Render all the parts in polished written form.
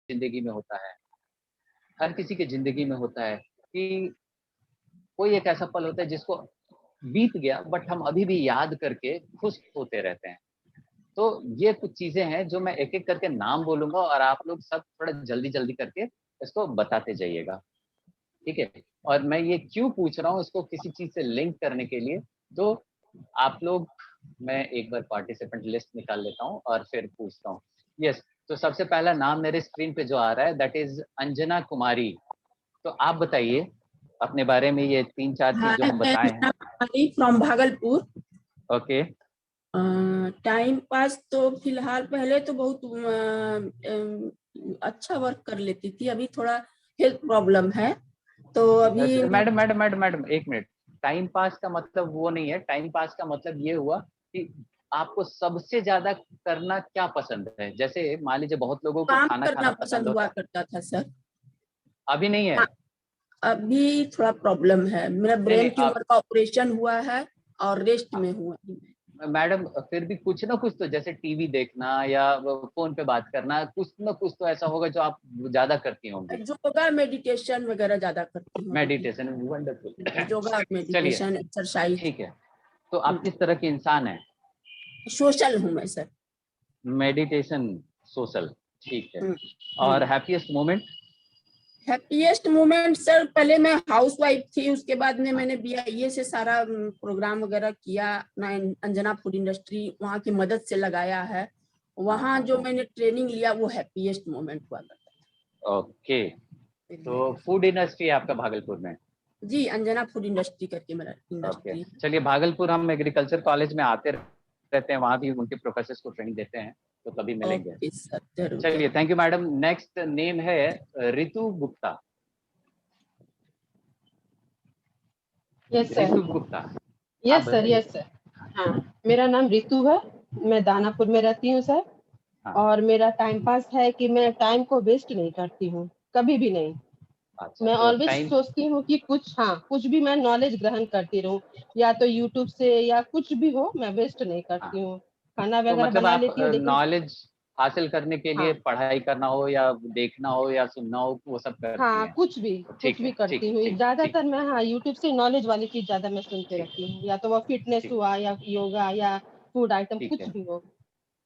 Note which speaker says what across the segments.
Speaker 1: जिंदगी में होता है, हर किसी की जिंदगी में होता है कि कोई एक ऐसा पल होता है जिसको बीत गया बट हम अभी भी याद करके खुश होते रहते हैं। तो ये कुछ चीजें हैं जो मैं एक-एक करके नाम बोलूँगा और आप लोग सब थोड़ा जल्दी-जल्दी करके इसको बताते जाइएगा, ठीक है? और मैं ये क्यों पूछ रहा हूँ इसको किसी चीज़ से लिंक करने के लिए, तो आप लोग मैं एक बार पार्टिसिपेंट लिस्ट निकाल लेता हूँ और फिर पूछता हूँ। यस, तो सबसे पहला नाम मेरे स्क्रीन पे जो आ रहा है दैट इज़ अंजना कुमारी। तो आप बताइए अपने बारे में ये 3-4 चीज़ जो
Speaker 2: हाय,
Speaker 1: हम
Speaker 2: मैं
Speaker 1: बताए हैं।
Speaker 2: Meena Kumari from Bhagalpur.
Speaker 1: Okay,
Speaker 2: time pass तो फिलहाल पहले तो बहुत अच्छा वर्क कर लेती थी, अभी थोड़ा हेल्थ प्रॉब्लम है तो अभी
Speaker 1: मैडम 1 मिनट। टाइम पास का मतलब वो नहीं है, टाइम पास का मतलब ये हुआ कि आपको सबसे ज़्यादा करना क्या पसंद है? जैसे मान लीजिए बहुत लोगों को
Speaker 2: काम
Speaker 1: खाना
Speaker 2: करना
Speaker 1: खाना
Speaker 2: पसंद
Speaker 1: पसंद
Speaker 2: हुआ
Speaker 1: होता है,
Speaker 2: करता था सर।
Speaker 1: अभी नहीं है?
Speaker 2: हाँ, अभी थोड़ा प्रॉब्लम है, मेरा
Speaker 1: नहीं,
Speaker 2: ब्रेन
Speaker 1: नहीं अब
Speaker 2: ट्यूमर का ऑपरेशन हुआ है और रेस्ट
Speaker 1: हाँ,
Speaker 2: में हूँ अभी।
Speaker 1: मैडम फिर भी कुछ ना कुछ तो जैसे टीवी देखना या वो फ़ोन पे बात करना, कुछ ना कुछ तो ऐसा होगा जो आप ज़्यादा करती होंगी।
Speaker 2: योगा मेडिटेशन वगैरह ज्यादा करती हूँ अभी।
Speaker 1: Meditation wonderful.
Speaker 2: योगा
Speaker 1: चलिए,
Speaker 2: मेडिटेशन एक्सरसाइज।
Speaker 1: ठीक है। तो आप किस तरह के इंसान हैं?
Speaker 2: सोशल हूँ मैं सर।
Speaker 1: मेडिटेशन, सोशल, ठीक है।
Speaker 2: हम्म,
Speaker 1: और
Speaker 2: हम्म।
Speaker 1: Happiest moment?
Speaker 2: Happiest moment sir, पहले मैं हाउस वाइफ थी, उसके बाद में
Speaker 1: हाँ,
Speaker 2: मैंने बीआईए से सारा प्रोग्राम वगैरह किया ना, अंजना फूड इंडस्ट्री वहाँ की मदद से लगाया है।
Speaker 1: हाँ,
Speaker 2: वहाँ
Speaker 1: हाँ,
Speaker 2: जो
Speaker 1: हाँ।
Speaker 2: मैंने ट्रेनिंग लिया वो हैप्पीएस्ट मोमेंट हुआ करता
Speaker 1: ओके,
Speaker 2: था
Speaker 1: तो
Speaker 2: मेरा।
Speaker 1: फूड इंडस्ट्री है आपका भागलपुर में?
Speaker 2: जी, अंजना फूड इंडस्ट्री करके मेरा
Speaker 1: ओके,
Speaker 2: इंडस्ट्री।
Speaker 1: चलिए भागलपुर हम एग्रीकल्चर कॉलेज में आते रहते हैं, वहाँ भी उनके प्रोफेसर्स को ट्रेनिंग देते हैं, तो कभी मिलेंगे।
Speaker 2: ओके सर, जरूर
Speaker 1: चलिए,
Speaker 2: जरूर।
Speaker 1: Thank you madam. Next name है रितु गुप्ता।
Speaker 3: Yes sir.
Speaker 1: रितु गुप्ता, आप
Speaker 3: यस सर,
Speaker 1: बताइए।
Speaker 3: Yes sir. हाँ, मेरा नाम रितु है, मैं दानापुर में रहती हूँ सर।
Speaker 1: हाँ,
Speaker 3: और मेरा टाइम पास है कि मैं टाइम को वेस्ट नहीं करती हूँ, कभी भी नहीं।
Speaker 1: अच्छा
Speaker 3: मैं
Speaker 1: तो
Speaker 3: ऑलवेज
Speaker 1: टाइम
Speaker 3: सोचती हूँ कि कुछ भी मैं नॉलेज ग्रहण करती रहूँ, या तो यूट्यूब से या कुछ भी हो, मैं वेस्ट नहीं
Speaker 1: हाँ,
Speaker 3: करती हूँ। खाना
Speaker 1: तो
Speaker 3: वगैरह
Speaker 1: मतलब
Speaker 3: बना
Speaker 1: आप
Speaker 3: लेती हूँ लेकिन
Speaker 1: नॉलेज हासिल करने के लिए
Speaker 3: हाँ
Speaker 1: पढ़ाई करना हो या देखना हो या सुनना हो, वो सब करती
Speaker 3: हाँ,
Speaker 1: हैं।
Speaker 3: कुछ
Speaker 1: ठीक
Speaker 3: भी
Speaker 1: है, ठीक
Speaker 3: करती
Speaker 1: है,
Speaker 3: हूँ
Speaker 1: ठीक, ठीक,
Speaker 3: ज्यादातर। मैं हाँ, यूट्यूब से नॉलेज वाली चीज ज्यादा मैं सुनते
Speaker 1: ठीक,
Speaker 3: रहती हूँ, या तो वो फिटनेस
Speaker 1: ठीक,
Speaker 3: हुआ या योगा या फूड आइटम,
Speaker 1: ठीक
Speaker 3: कुछ
Speaker 1: है।
Speaker 3: भी हो।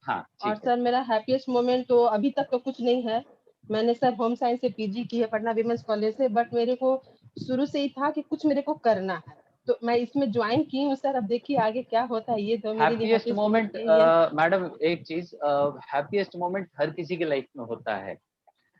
Speaker 1: हाँ,
Speaker 3: और
Speaker 1: ठीक है।
Speaker 3: सर मेरा हैप्पीएस्ट मोमेंट तो अभी तक तो कुछ नहीं है। मैंने सर होम साइंस से पीजी की है पटना विमेंस कॉलेज से, बट मेरे को शुरू से ही था कि कुछ मेरे को करना है, तो मैं इसमें ज्वाइन की हूँ सर। अब देखिए आगे क्या होता है, ये तो मेरे लिए
Speaker 1: हैप्पीएस्ट
Speaker 3: हैप्पीएस्ट मोमेंट
Speaker 1: मोमेंट
Speaker 3: यही है।
Speaker 1: मैडम एक चीज़, हैप्पीएस्ट मोमेंट हर किसी की लाइफ में होता है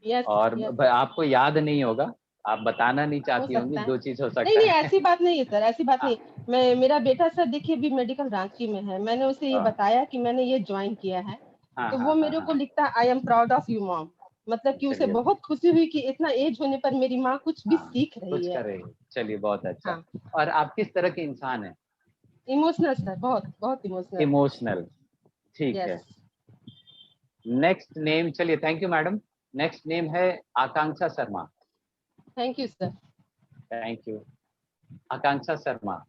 Speaker 3: यस
Speaker 1: और
Speaker 3: यस सर।
Speaker 1: आपको याद नहीं होगा, आप बताना नहीं
Speaker 3: हो
Speaker 1: चाहती होंगी,
Speaker 3: सकता है।
Speaker 1: 2 चीज़ हो
Speaker 3: नहीं
Speaker 1: सकता
Speaker 3: नहीं,
Speaker 1: है।
Speaker 3: ऐसी बात नहीं है सर, ऐसी बात
Speaker 1: हाँ,
Speaker 3: नहीं। मैं, मेरा बेटा सर देखिए अभी मेडिकल रांची में है, मैंने उसे ये
Speaker 1: हाँ,
Speaker 3: बताया कि मैंने ये ज्वाइन किया है,
Speaker 1: हाँ,
Speaker 3: तो
Speaker 1: हाँ,
Speaker 3: वो
Speaker 1: हाँ,
Speaker 3: मेरे को
Speaker 1: हाँ।
Speaker 3: लिखता I am proud of you mom. मतलब कि उसे
Speaker 1: चलिए,
Speaker 3: बहुत खुशी हुई कि इतना एज होने पर मेरी माँ कुछ भी
Speaker 1: हाँ,
Speaker 3: सीख
Speaker 1: कुछ
Speaker 3: रही है।
Speaker 1: कर रही है। चलिए बहुत अच्छा।
Speaker 3: हाँ,
Speaker 1: और आप किस तरह के इंसान हैं?
Speaker 3: इमोशनल सर, बहुत बहुत इमोशनल।
Speaker 1: इमोशनल, ठीक
Speaker 3: यस।
Speaker 1: है। नेक्स्ट नेम, चलिए thank you madam. Next name है Akanksha Sharma.
Speaker 3: Thank you sir.
Speaker 1: Thank you. Akanksha Sharma.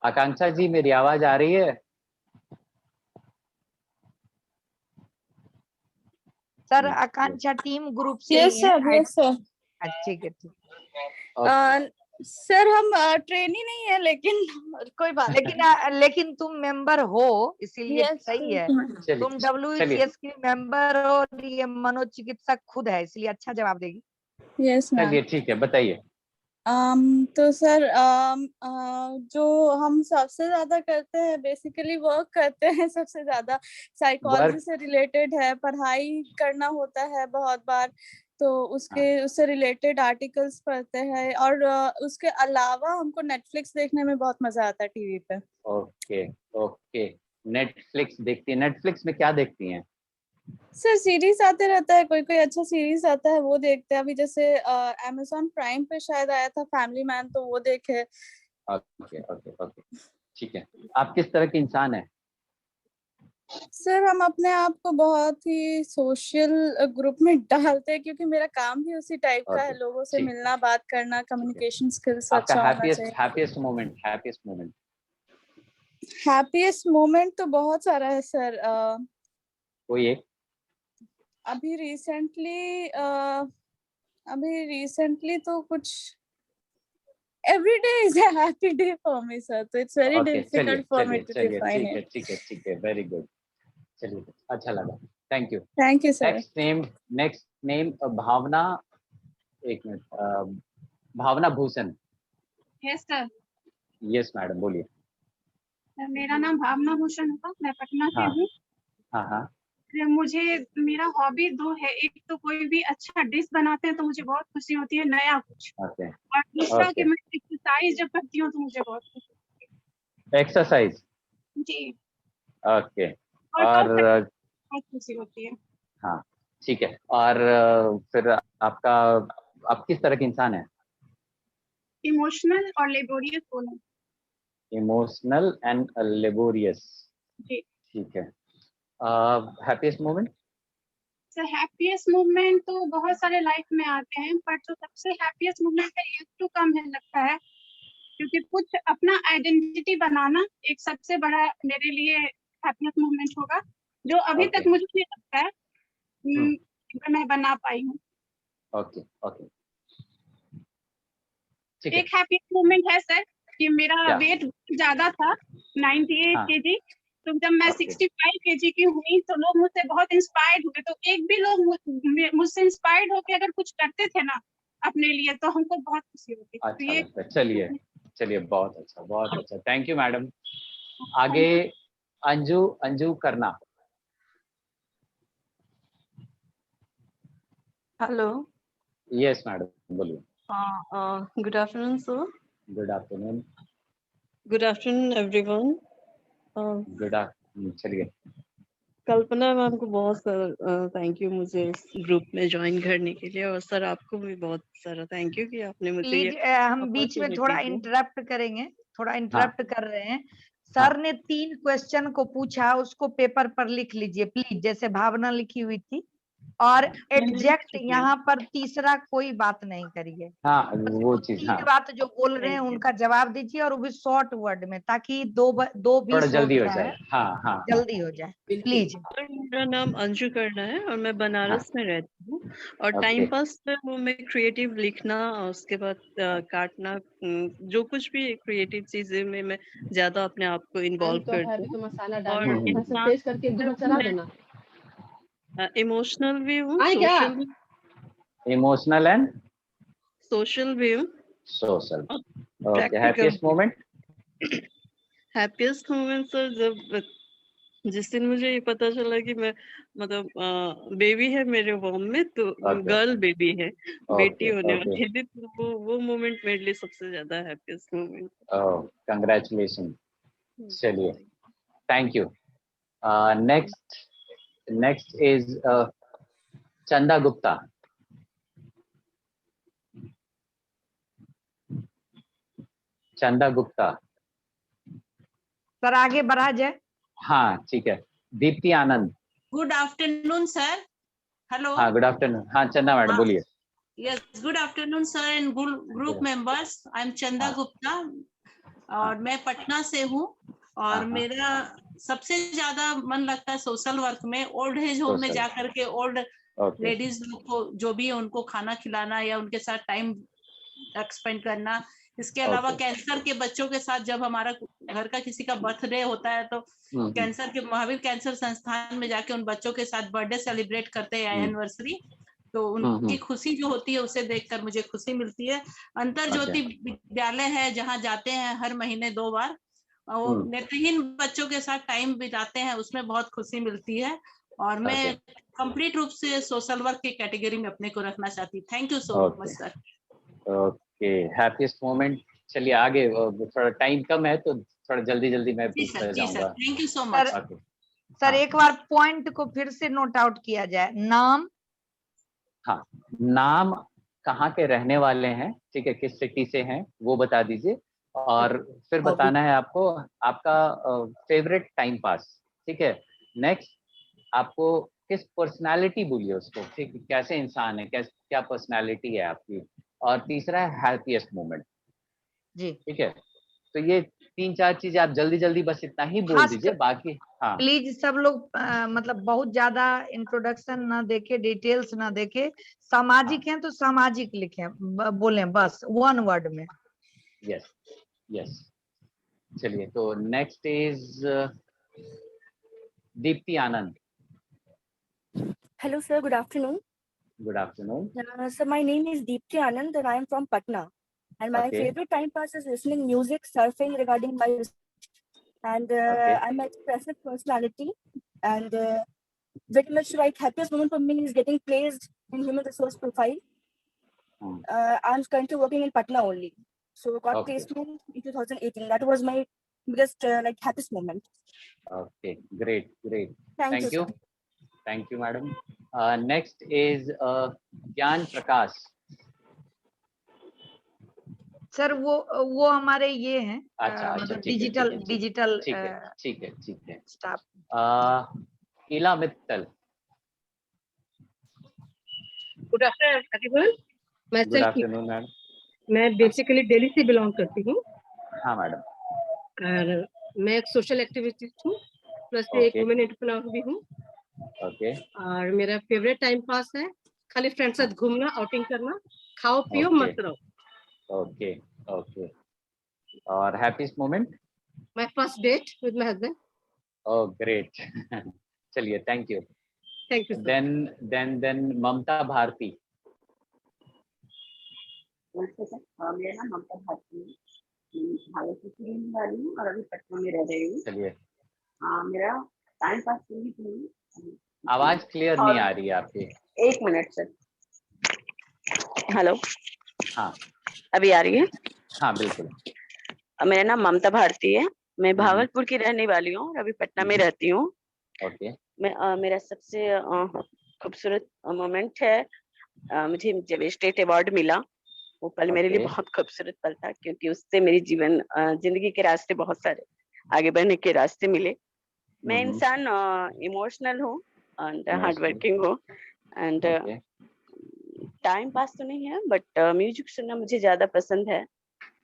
Speaker 1: Akanksha ji मेरी आवाज़ आ रही है?
Speaker 4: Sir
Speaker 1: yes, yes.
Speaker 4: Akanksha team group से
Speaker 5: यस
Speaker 4: ही है।
Speaker 5: Sir, yes sir.
Speaker 4: ठीक है, ठीक।
Speaker 1: ओके,
Speaker 5: सर हम ट्रेनी नहीं है लेकिन कोई बात नहीं।
Speaker 4: लेकिन तुम मेंबर हो इसीलिए
Speaker 5: यस
Speaker 4: सही है।
Speaker 1: चलिए,
Speaker 4: तुम
Speaker 1: चलिए।
Speaker 4: WCS की मेंबर हो और ये मनोचिकित्सक खुद है, इसलिए अच्छा जवाब देगी।
Speaker 5: Yes ma'am.
Speaker 1: चलिए ठीक है, बताइए।
Speaker 5: तो सर जो हम सबसे ज्यादा करते हैं, बेसिकली वर्क करते हैं सबसे ज्यादा, साइकोलॉजी
Speaker 1: वर्क
Speaker 5: से रिलेटेड है, पढ़ाई करना होता है बहुत बार, तो उससे रिलेटेड आर्टिकल्स पढ़ते हैं, और उसके अलावा हमको नेटफ्लिक्स देखने में बहुत मजा आता है टीवी पे।
Speaker 1: Okay, okay. नेटफ्लिक्स देखती हैं, नेटफ्लिक्स में क्या देखती हैं?
Speaker 5: सर सीरीज आते रहता है, कोई कोई अच्छा सीरीज आता है वो देखते हैं। अभी जैसे अमेजोन प्राइम पे शायद आया था फैमिली मैन, तो वो देखे।
Speaker 1: ओके, ओके, ओके, ठीक है। आप किस तरह के इंसान हैं?
Speaker 5: सर हम अपने आप को बहुत ही सोशल ग्रुप में डालते हैं, क्योंकि मेरा काम भी उसी टाइप का है,
Speaker 1: ओके,
Speaker 5: लोगों से
Speaker 1: ठीक,
Speaker 5: मिलना, बात करना,
Speaker 1: ठीक है।
Speaker 5: कम्युनिकेशन स्किल्स
Speaker 1: आपका
Speaker 5: अच्छा होना
Speaker 1: हैप्पीएस्ट
Speaker 5: चाहिए।
Speaker 1: Happiest moment, happiest moment?
Speaker 5: Happiest moment तो बहुत सारा है सर।
Speaker 1: कोई एक?
Speaker 5: अभी रिसेंटली तो कुछ every day is a happy day for me, sir. So it's very
Speaker 1: okay, चलिए
Speaker 5: difficult for me
Speaker 1: चलिए
Speaker 5: to
Speaker 1: चलिए,
Speaker 5: define
Speaker 1: ठीक है
Speaker 5: it.
Speaker 1: ठीक है ठीक है, वेरी गुड। चलिए, अच्छा लगा, thank you.
Speaker 5: Thank you, sir.
Speaker 1: Next name Bhavna, एक minute, Bhavna Bhushan.
Speaker 6: Yes sir,
Speaker 1: yes madam, बोलिए।
Speaker 6: मेरा नाम भावना भूषण है, मैं पटना से
Speaker 1: हाँ
Speaker 6: हूँ।
Speaker 1: हाँ हाँ,
Speaker 6: मुझे मेरा हॉबी दो है, एक तो कोई भी अच्छा डिश बनाते हैं तो मुझे बहुत खुशी होती है, नया कुछ,
Speaker 1: ओके
Speaker 6: और दूसरा कि
Speaker 1: ओके।
Speaker 6: मैं एक्सरसाइज जब करती हूँ तो मुझे बहुत खुशी
Speaker 1: एक्सरसाइज,
Speaker 6: जी,
Speaker 1: ओके।
Speaker 6: और
Speaker 1: और
Speaker 6: बहुत खुशी होती है।
Speaker 1: हाँ, ठीक है। और फिर आपका, आप किस तरह के इंसान है?
Speaker 6: इमोशनल और लेबोरियस दोनों।
Speaker 1: इमोशनल एंड लेबोरियस,
Speaker 6: जी
Speaker 1: ठीक है। Happiest moment?
Speaker 6: Sir, happiest moment तो बहुत सारे लाइफ में आते हैं, पर जो सबसे हैप्पीएस्ट मोमेंट है ये तो कम है लगता है, क्योंकि कुछ अपना आइडेंटिटी बनाना एक सबसे बड़ा मेरे लिए हैप्पीएस्ट मोमेंट होगा, जो अभी तक
Speaker 1: ओके
Speaker 6: मुझे नहीं लगता है कि मैं बना पाई हूँ।
Speaker 1: ओके ओके, ठीक है।
Speaker 6: एक हैप्पीएस्ट मोमेंट है सर कि मेरा
Speaker 1: क्या?
Speaker 6: वेट ज्यादा था, 98
Speaker 1: हाँ,
Speaker 6: केजी, तो जब मैं
Speaker 1: ओके
Speaker 6: 65 केजी की हुई तो लोग मुझसे बहुत इंस्पायर्ड हुए, तो एक भी लोग मुझसे इंस्पायर्ड होकर अगर कुछ करते थे ना अपने लिए तो हमको बहुत खुशी होती। तो
Speaker 1: अच्छा
Speaker 6: ये
Speaker 1: लगता है। चलिए चलिए, बहुत अच्छा बहुत अच्छा, थैंक यू मैडम। आगे अंजू, अंजू करना।
Speaker 7: Hello.
Speaker 1: यस मैडम, बोलिए।
Speaker 7: Good afternoon, sir.
Speaker 1: Good afternoon.
Speaker 7: Good afternoon, everyone.
Speaker 1: Good afternoon, चलिए।
Speaker 7: कल्पना मैम को बहुत सारा थैंक यू मुझे इस ग्रुप में ज्वाइन करने के लिए, और सर आपको भी बहुत सारा थैंक यू कि आपने मुझे ये
Speaker 4: प्लीज हम बीच में थोड़ा
Speaker 7: अपॉर्चुनिटी दी।
Speaker 4: इंटरप्ट करेंगे, थोड़ा
Speaker 1: हाँ
Speaker 4: इंटरप्ट कर रहे हैं।
Speaker 1: हाँ,
Speaker 4: सर ने 3 क्वेश्चन को पूछा, उसको पेपर पर लिख लीजिए प्लीज, जैसे भावना लिखी हुई थी, और
Speaker 7: मैंने लिख
Speaker 4: एग्जैक्ट
Speaker 7: चुकी हूँ।
Speaker 4: यहाँ पर तीसरा कोई बात नहीं करिए।
Speaker 1: हाँ
Speaker 4: बस
Speaker 1: वो
Speaker 4: वो
Speaker 1: चीज,
Speaker 4: 3
Speaker 1: हाँ
Speaker 4: बात जो बोल रहे हैं
Speaker 7: थैंक यू।
Speaker 4: उनका जवाब दीजिए, और वो भी शॉर्ट वर्ड में, ताकि 2-20
Speaker 1: थोड़ा
Speaker 4: हो
Speaker 1: जल्दी हो
Speaker 4: गया
Speaker 1: जाए।
Speaker 4: है,
Speaker 1: हाँ हाँ हाँ,
Speaker 4: जल्दी हो जाए
Speaker 2: बिल्कुल।
Speaker 4: प्लीज।
Speaker 7: सर मेरा नाम अंशु करना है और मैं बनारस में रहती हूँ, और
Speaker 1: ओके
Speaker 7: टाइम पास में वो मैं क्रिएटिव लिखना और उसके बाद काटना, जो कुछ भी क्रिएटिव चीजें में मैं ज्यादा अपने आप को इन्वॉल्व
Speaker 3: तो है
Speaker 7: करती
Speaker 3: भी
Speaker 7: हूँ।
Speaker 3: तो मसाला
Speaker 7: और
Speaker 3: डालना है, थोड़ा सा तेज करके दूध चला देना।
Speaker 7: इमोशनल भी हूँ,
Speaker 3: आए क्या?
Speaker 1: इमोशनल एंड
Speaker 7: सोशल भी हूँ,
Speaker 1: social. Okay,
Speaker 7: practical
Speaker 1: happiest moment?
Speaker 7: Happiest moment sir जब जिस दिन मुझे ये पता चला कि मैं मतलब बेबी है मेरे वॉम में, तो
Speaker 1: ओके
Speaker 7: गर्ल बेबी है, बेटी
Speaker 1: ओके
Speaker 7: होने
Speaker 1: ओके,
Speaker 7: वाली थी, तो वो मोमेंट मेरे लिए सबसे ज्यादा हैप्पीएस्ट मोमेंट।
Speaker 1: कंग्रेचुलेशन। चलिए, thank you. Next next is चंदा गुप्ता। चंदा गुप्ता,
Speaker 4: सर आगे बढ़ा जाए।
Speaker 1: हाँ ठीक है। Deepti Anand.
Speaker 8: Good afternoon sir. Hello.
Speaker 1: हाँ, गुड आफ्टरनून। हाँ चंदा मैडम, बोलिए।
Speaker 8: Yes, good afternoon sir and group members. I am Chanda
Speaker 1: हाँ।
Speaker 8: गुप्ता और मैं पटना से हूँ, और
Speaker 1: हाँ।
Speaker 8: मेरा सबसे ज्यादा मन लगता है सोशल वर्क में, ओल्ड एज होम में
Speaker 1: Social.
Speaker 8: जाकर के ओल्ड
Speaker 1: ओके
Speaker 8: लेडीज लोग को जो भी है उनको खाना खिलाना या उनके साथ टाइम एक्सपेंड करना। इसके अलावा
Speaker 1: ओके।
Speaker 8: कैंसर के बच्चों के साथ जब हमारा घर का किसी का बर्थडे होता है तो कैंसर के महावीर कैंसर संस्थान में जाके उन बच्चों के साथ बर्थडे सेलिब्रेट करते हैं, एनिवर्सरी, तो उनकी खुशी जो होती है उसे देखकर मुझे खुशी मिलती है। अंतर ज्योति विद्यालय है जहाँ जाते हैं हर महीने 2 बार, वो नेत्रहीन बच्चों के साथ टाइम बिताते हैं, उसमें बहुत खुशी मिलती है। और मैं कंप्लीट रूप से सोशल वर्क की कैटेगरी में अपने को रखना चाहती हूँ। Thank you so much sir.
Speaker 1: Okay, happiest moment. चलिए आगे, थोड़ा टाइम कम है तो थोड़ा जल्दी जल्दी मैं पूछता जाऊंगा।
Speaker 8: Thank you so much.
Speaker 4: Sir एक बार पॉइंट को फिर से नोट आउट किया जाए। नाम?
Speaker 1: हाँ, नाम, कहाँ के रहने वाले हैं, ठीक है, किस सिटी से हैं वो बता दीजिए, और फिर बताना है आपको आपका फेवरेट टाइम पास, ठीक है। नेक्स्ट, आपको किस पर्सनालिटी, बोलिए उसको, ठीक, कैसे इंसान है, क्या पर्सनालिटी है आपकी, और तीसरा है हैप्पीएस्ट मोमेंट,
Speaker 4: जी,
Speaker 1: ठीक है। तो ये 3-4 चीजें आप जल्दी जल्दी बस इतना ही बोल दीजिए, बाकी हाँ
Speaker 4: प्लीज सब लोग मतलब बहुत ज्यादा इंट्रोडक्शन ना देके, डिटेल्स ना देके, सामाजिक हैं तो सामाजिक लिखें, बोलें बस 1 वर्ड में।
Speaker 1: Yes yes. चलिए, तो next is Deepti Anand.
Speaker 9: Hello, sir. Good afternoon.
Speaker 1: Good afternoon.
Speaker 9: So my name is Deepti Anand and I am from Patna. And my
Speaker 1: Okay.
Speaker 9: favorite time pass is listening music, surfing regarding my research. And
Speaker 1: Okay.
Speaker 9: I'm an expressive personality. And very much like happiest moment for me is getting placed in human resource profile. I'm currently working in Patna only. So got placement in 2018. That was my biggest like happiest moment.
Speaker 1: Okay, great, great.
Speaker 9: Thank you,
Speaker 1: you.
Speaker 9: sir.
Speaker 1: Thank you, madam. Next is Gyan Prakash.
Speaker 4: Sir वो हमारे ये हैं,
Speaker 1: अच्छा,
Speaker 4: मतलब
Speaker 1: ठीक है,
Speaker 4: digital
Speaker 1: ठीक है।
Speaker 4: Staff.
Speaker 1: Ila Mittal.
Speaker 10: Good afternoon
Speaker 1: good afternoon madam.
Speaker 10: मैं बेसिकली दिल्ली से बिलोंग करती हूँ।
Speaker 1: हाँ मैडम।
Speaker 10: और मैं एक सोशल एक्टिविस्ट हूँ, प्लस एक वुमेन एंटरप्रेन्योर भी हूँ।
Speaker 1: ओके।
Speaker 10: और मेरा फेवरेट टाइम पास है खाली फ्रेंड्स साथ घूमना, आउटिंग करना, खाओ पियो मत रहो।
Speaker 1: Okay okay. और happiest moment?
Speaker 10: My first date with my husband.
Speaker 1: Oh great. चलिए, thank you. Then Mamta Bharti.
Speaker 11: नमस्ते सर, मेरा नाम ममता भारती है, भागलपुर की रहने वाली हूँ और अभी पटना में रह रही हूँ।
Speaker 1: चलिए।
Speaker 11: मेरा टाइम पास की
Speaker 1: आवाज क्लियर नहीं आ रही है आपकी।
Speaker 11: 1 मिनट सर। हेलो।
Speaker 1: हाँ,
Speaker 11: अभी आ रही है?
Speaker 1: हाँ बिल्कुल।
Speaker 11: मेरा नाम ममता भारती है, मैं भागलपुर की रहने वाली हूँ और अभी पटना में रहती हूँ।
Speaker 1: ओके।
Speaker 11: मेरा सबसे खूबसूरत मोमेंट है, मुझे जब स्टेट अवार्ड मिला, वो पल मेरे लिए बहुत खूबसूरत पल था, क्योंकि उससे मेरी जिंदगी के रास्ते बहुत सारे आगे बढ़ने के रास्ते मिले। मैं इंसान इमोशनल हूँ एंड हार्ड वर्किंग हूँ एंड टाइम पास तो नहीं है, बट म्यूजिक सुनना मुझे ज्यादा पसंद है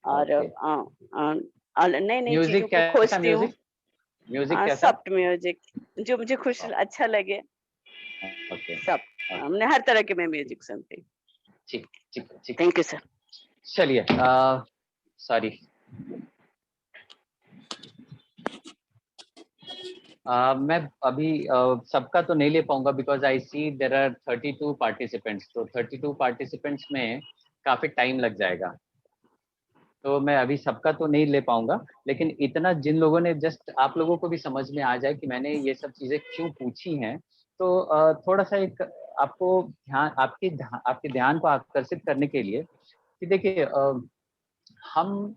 Speaker 11: और नई नई चीजों को खोजती हूँ।
Speaker 1: म्यूजिक कैसा?
Speaker 11: सॉफ्ट म्यूजिक जो मुझे खुश अच्छा लगे। सब हमने हर तरह के मैं म्यूजिक सुनती हूँ।
Speaker 1: ठीक।
Speaker 11: Thank you sir.
Speaker 1: चलिए, सॉरी, मैं अभी सबका तो नहीं ले पाऊंगा because I see there are 32 participants, तो 32 पार्टिसिपेंट्स में काफी टाइम लग जाएगा, तो मैं अभी सबका तो नहीं ले पाऊंगा, लेकिन इतना जिन लोगों ने जस्ट आप लोगों को भी समझ में आ जाए कि मैंने ये सब चीजें क्यों पूछी हैं, तो थोड़ा सा एक आपको ध्यान आपके ध्यान को आकर्षित करने के लिए कि देखिए, हम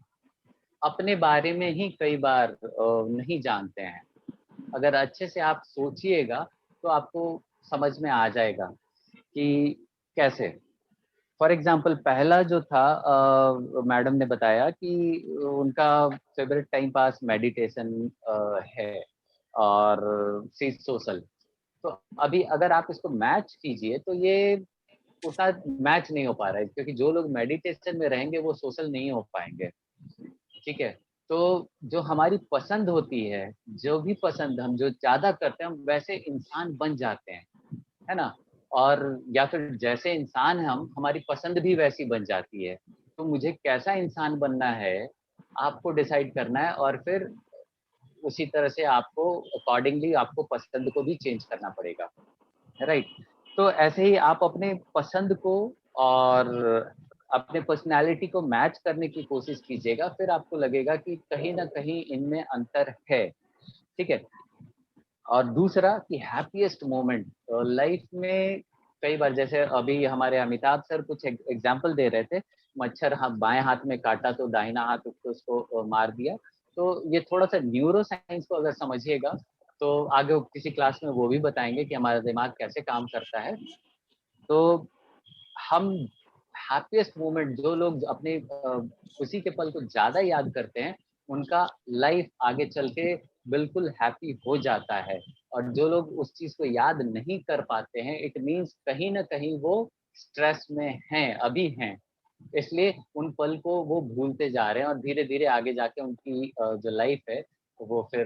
Speaker 1: अपने बारे में ही कई बार नहीं जानते हैं। अगर अच्छे से आप सोचिएगा तो आपको समझ में आ जाएगा कि कैसे। फॉर एग्जाम्पल, पहला जो था, मैडम ने बताया कि उनका फेवरेट टाइम पास मेडिटेशन है और सोशल। तो अभी अगर आप इसको मैच कीजिए तो ये उतना मैच नहीं हो पा रहा है, क्योंकि जो लोग मेडिटेशन में रहेंगे वो सोशल नहीं हो पाएंगे। ठीक है, तो जो हमारी पसंद होती है, जो भी पसंद हम जो ज्यादा करते हैं, हम वैसे इंसान बन जाते हैं, है ना? और या फिर जैसे इंसान हमारी पसंद भी वैसी बन जाती है। तो मुझे कैसा इंसान बनना है आपको डिसाइड करना है, और फिर उसी तरह से आपको अकॉर्डिंगली आपको पसंद को भी चेंज करना पड़ेगा, राइट? तो ऐसे ही आप अपने पसंद को और अपने पर्सनालिटी को मैच करने की कोशिश कीजिएगा, फिर आपको लगेगा कि कहीं ना कहीं इनमें अंतर है। ठीक है। और दूसरा कि हैप्पीएस्ट मोमेंट लाइफ में, कई बार जैसे अभी हमारे अमिताभ सर कुछ एग्जाम्पल दे रहे थे, मच्छर बाएं हाथ में काटा तो दाहिना हाथ उसको मार दिया। तो ये थोड़ा सा न्यूरो साइंस को अगर समझिएगा तो आगे किसी क्लास में वो भी बताएंगे कि हमारा दिमाग कैसे काम करता है। तो हम हैप्पीएस्ट मोमेंट, जो लोग अपने खुशी के पल को ज्यादा याद करते हैं, उनका लाइफ आगे चल के बिल्कुल हैप्पी हो जाता है। और जो लोग उस चीज को याद नहीं कर पाते हैं, इट मीन्स कहीं ना कहीं वो स्ट्रेस में हैं, अभी हैं। इसलिए उन पल को वो भूलते जा रहे हैं और धीरे धीरे आगे जाके उनकी जो लाइफ है तो वो फिर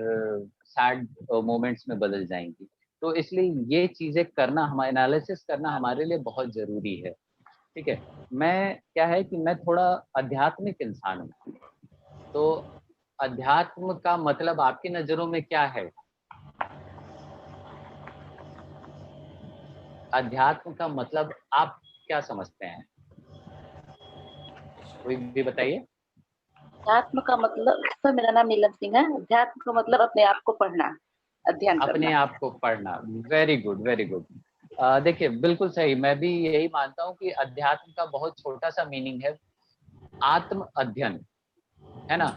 Speaker 1: सैड मोमेंट्स में बदल जाएंगी। तो इसलिए ये चीजें करना, हमारा एनालिसिस करना हमारे लिए बहुत जरूरी है। ठीक है, मैं क्या है कि मैं थोड़ा आध्यात्मिक इंसान हूँ, तो अध्यात्म का मतलब आपकी नजरों में क्या है? अध्यात्म का मतलब आप क्या समझते हैं? कोई भी बताइए।
Speaker 12: अध्यात्म का मतलब, सर मेरा नाम नीलम सिंह है। अध्यात्म का मतलब अपने आप को पढ़ना, अध्ययन करना।
Speaker 1: अपने आप को पढ़ना, वेरी गुड वेरी गुड। देखिए बिल्कुल सही, मैं भी यही मानता हूँ कि अध्यात्म का बहुत छोटा सा मीनिंग है, आत्म अध्ययन, है ना?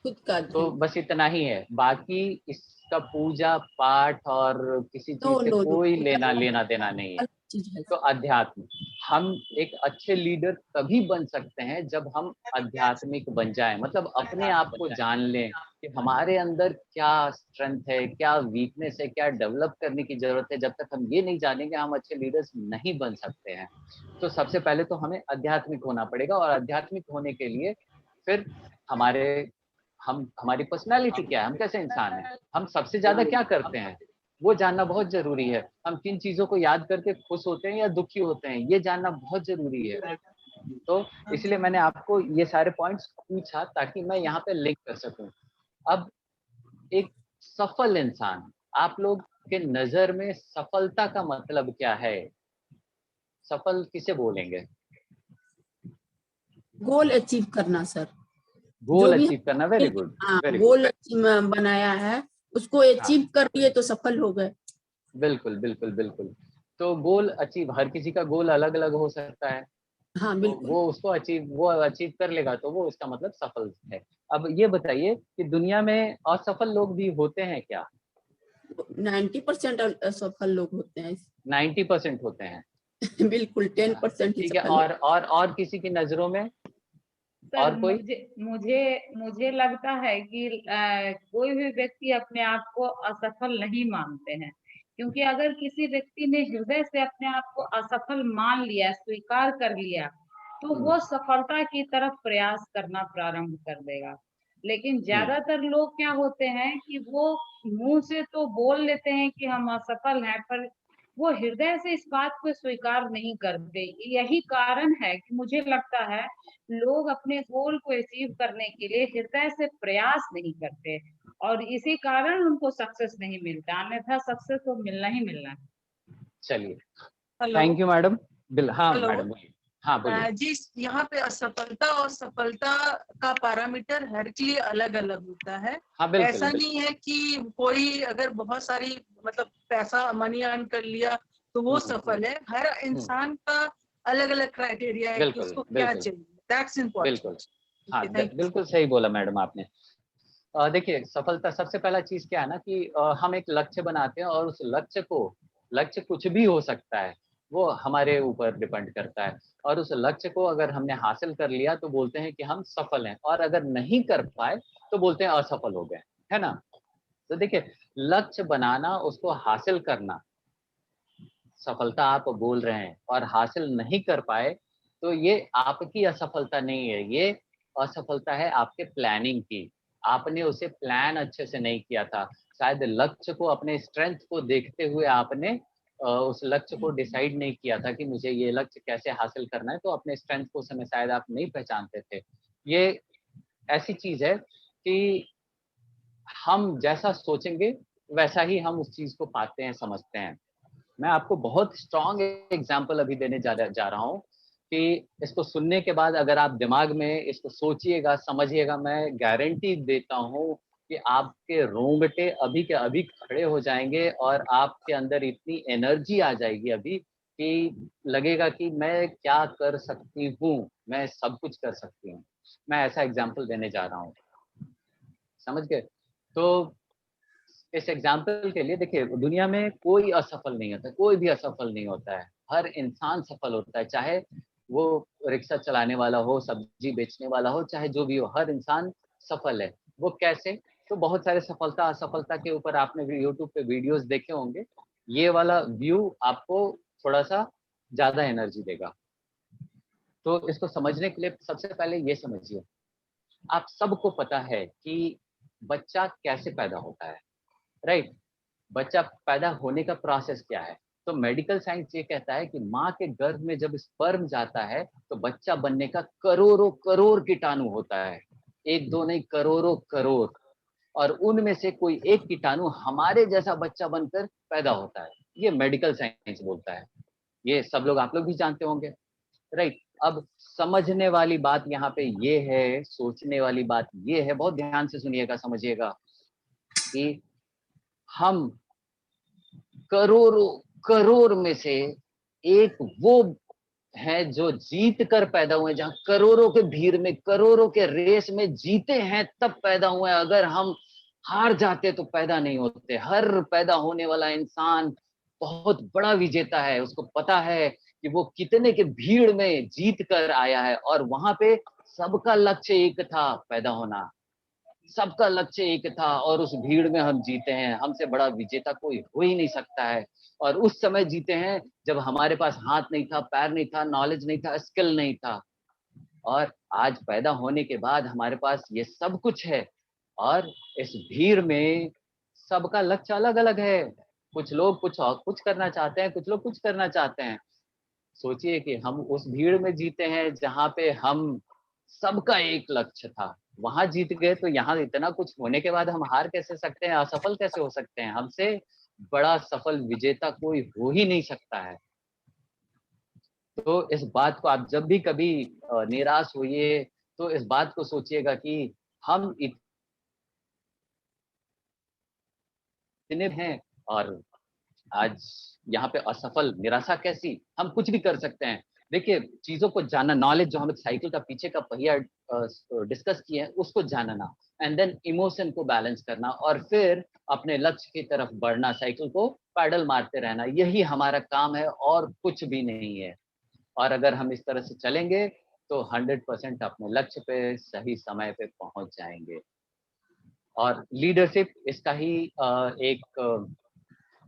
Speaker 2: खुद का
Speaker 1: तो बस इतना ही है, बाकी इसका पूजा पाठ और किसी चीज से कोई लेना देना नहीं है। तो अध्यात्म, हम एक अच्छे लीडर तभी बन सकते हैं जब हम आध्यात्मिक बन जाएं, मतलब अपने आप को जान लें कि हमारे अंदर क्या स्ट्रेंथ है, क्या वीकनेस है, क्या डेवलप करने की जरूरत है। जब तक हम ये नहीं जानेंगे हम अच्छे लीडर्स नहीं बन सकते हैं। तो सबसे पहले तो हमें आध्यात्मिक होना पड़ेगा, और आध्यात्मिक होने के लिए फिर हमारी पर्सनालिटी क्या है, हम कैसे इंसान हैं, हम सबसे ज्यादा क्या करते हैं, वो जानना बहुत जरूरी है। हम किन चीजों को याद करके खुश होते हैं या दुखी होते हैं, ये जानना बहुत जरूरी है। तो इसलिए मैंने आपको ये सारे पॉइंट्स पूछा ताकि मैं यहाँ पे लिंक कर सकूं। अब एक सफल इंसान, आप लोग के नजर में सफलता का मतलब क्या है? सफल किसे बोलेंगे?
Speaker 2: गोल अचीव करना सर।
Speaker 1: गोल अचीव करना, वेरी गुड।
Speaker 2: गोल बनाया है उसको अचीव कर लिए तो सफल हो गए।
Speaker 1: बिल्कुल बिल्कुल बिल्कुल। तो गोल अचीव, हर किसी का गोल अलग अलग हो सकता है।
Speaker 2: हाँ बिल्कुल।
Speaker 1: वो उसको अचीव कर लेगा तो वो इसका मतलब सफल है। अब ये बताइए कि दुनिया में असफल लोग भी होते हैं क्या?
Speaker 2: 90% असफल लोग होते हैं।
Speaker 1: 90% होते हैं।
Speaker 2: बिल्कुल 10% ही
Speaker 1: ठीक है। और किसी की नजरों में और कोई?
Speaker 13: मुझे लगता है कि कोई भी व्यक्ति अपने आप को असफल नहीं मानते हैं, क्योंकि अगर किसी व्यक्ति ने हृदय से अपने आप को असफल मान लिया, स्वीकार कर लिया, तो वो सफलता की तरफ प्रयास करना प्रारंभ कर देगा। लेकिन ज्यादातर लोग क्या होते हैं कि वो मुंह से तो बोल लेते हैं कि हम असफल हैं, पर वो हृदय से इस बात को स्वीकार नहीं करते। यही कारण है कि मुझे लगता है लोग अपने गोल को अचीव करने के लिए हृदय से प्रयास नहीं करते, और इसी कारण उनको सक्सेस नहीं मिलता, अन्यथा सक्सेस तो मिलना ही मिलना है।
Speaker 1: चलिए, थैंक यू मैडम। हाँ मैडम बोलिए। हाँ बोलिए
Speaker 14: जी। यहाँ पे असफलता और सफलता का पैरामीटर हर के लिए अलग अलग होता है।
Speaker 1: हाँ,
Speaker 14: ऐसा नहीं है कि कोई अगर बहुत सारी मतलब पैसा मनी अर्न कर लिया तो वो सफल है। हर इंसान का अलग अलग क्राइटेरिया है कि उसको क्या चाहिए। That's important.
Speaker 1: बिल्कुल। हाँ बिल्कुल सही बोला मैडम आपने। देखिए सफलता, सबसे पहला चीज क्या है ना कि हम एक लक्ष्य बनाते हैं और उस लक्ष्य कुछ भी हो सकता है, वो हमारे ऊपर डिपेंड करता है। और उस लक्ष्य को अगर हमने हासिल कर लिया तो बोलते हैं कि हम सफल हैं, और अगर नहीं कर पाए तो बोलते हैं असफल हो गए, है ना? तो देखिए लक्ष्य बनाना, उसको हासिल करना, सफलता आप बोल रहे हैं, और हासिल नहीं कर पाए तो ये आपकी असफलता नहीं है, ये असफलता है आपके प्लानिंग की। आपने उसे प्लान अच्छे से नहीं किया था, शायद लक्ष्य को, अपने स्ट्रेंथ को देखते हुए आपने उस लक्ष्य को डिसाइड नहीं किया था कि मुझे ये लक्ष्य कैसे हासिल करना है, तो अपने स्ट्रेंथ को समय शायद आप नहीं पहचानते थे। ये ऐसी चीज है कि हम जैसा सोचेंगे वैसा ही हम उस चीज को पाते हैं, समझते हैं। मैं आपको बहुत स्ट्रॉन्ग एग्जांपल अभी देने जा रहा हूँ कि इसको सुनने के बाद अगर आप दिमाग में इसको सोचिएगा, समझिएगा, मैं गारंटी देता हूँ कि आपके रोंगटे अभी के अभी खड़े हो जाएंगे और आपके अंदर इतनी एनर्जी आ जाएगी अभी कि लगेगा कि मैं क्या कर सकती हूँ, मैं सब कुछ कर सकती हूँ। मैं ऐसा एग्जाम्पल देने जा रहा हूँ, समझ गए? तो इस एग्जाम्पल के लिए देखिए, दुनिया में कोई असफल नहीं होता, कोई भी असफल नहीं होता है, हर इंसान सफल होता है, चाहे वो रिक्शा चलाने वाला हो, सब्जी बेचने वाला हो, चाहे जो भी हो, हर इंसान सफल है। वो कैसे? तो बहुत सारे सफलता असफलता के ऊपर आपने यूट्यूब पे वीडियोस देखे होंगे। ये वाला व्यू आपको थोड़ा सा ज्यादा एनर्जी देगा। तो इसको समझने के लिए सबसे पहले ये समझिए, आप सबको पता है कि बच्चा कैसे पैदा होता है, राइट? बच्चा पैदा होने का प्रोसेस क्या है? तो मेडिकल साइंस ये कहता है कि माँ के गर्भ में जब स्पर्म जाता है तो बच्चा बनने का करोड़ों करोड़ कीटाणु होता है, एक दो नहीं, करोड़ों करोड़, और उनमें से कोई एक कीटाणु हमारे जैसा बच्चा बनकर पैदा होता है। ये मेडिकल साइंस बोलता है, ये सब लोग, आप लोग भी जानते होंगे, राइट? अब समझने वाली बात यहाँ पे ये है, सोचने वाली बात ये है, बहुत ध्यान से सुनिएगा, समझिएगा कि हम करोड़ों करोड़ में से एक वो है जो जीत कर पैदा हुए, जहां करोड़ों के भीड़ में, करोड़ों के रेस में जीते हैं तब पैदा हुए। अगर हम हार जाते तो पैदा नहीं होते। हर पैदा होने वाला इंसान बहुत बड़ा विजेता है, उसको पता है कि वो कितने के भीड़ में जीत कर आया है, और वहां पे सबका लक्ष्य एक था, पैदा होना। सबका लक्ष्य एक था और उस भीड़ में हम जीते हैं। हमसे बड़ा विजेता कोई हो ही नहीं सकता है। और उस समय जीते हैं जब हमारे पास हाथ नहीं था, पैर नहीं था, नॉलेज नहीं था, स्किल नहीं था। और आज पैदा होने के बाद हमारे पास ये सब कुछ है, और इस भीड़ में सबका लक्ष्य अलग अलग है। कुछ लोग कुछ करना चाहते हैं, कुछ लोग कुछ करना चाहते हैं। सोचिए कि हम उस भीड़ में जीते हैं जहां पे हम सबका एक लक्ष्य था, वहां जीत गए, तो यहाँ इतना कुछ होने के बाद हम हार कैसे सकते हैं, असफल कैसे हो सकते हैं? हमसे बड़ा सफल विजेता कोई हो ही नहीं सकता है। तो इस बात को आप जब भी कभी निराश होइए तो इस बात को सोचिएगा कि हम इतने हैं, और आज यहाँ पे असफल, निराशा कैसी? हम कुछ भी कर सकते हैं। देखिए, चीजों को जानना, नॉलेज, जो हम साइकिल का पीछे का पहिया डिस्कस किए हैं, उसको जानना, एंड देन इमोशन को बैलेंस करना, और फिर अपने लक्ष्य की तरफ बढ़ना, साइकिल को पैडल मारते रहना। यही हमारा काम है और कुछ भी नहीं है। और अगर हम इस तरह से चलेंगे तो 100% अपने लक्ष्य पे सही समय पे पहुंच जाएंगे। और लीडरशिप इसका ही एक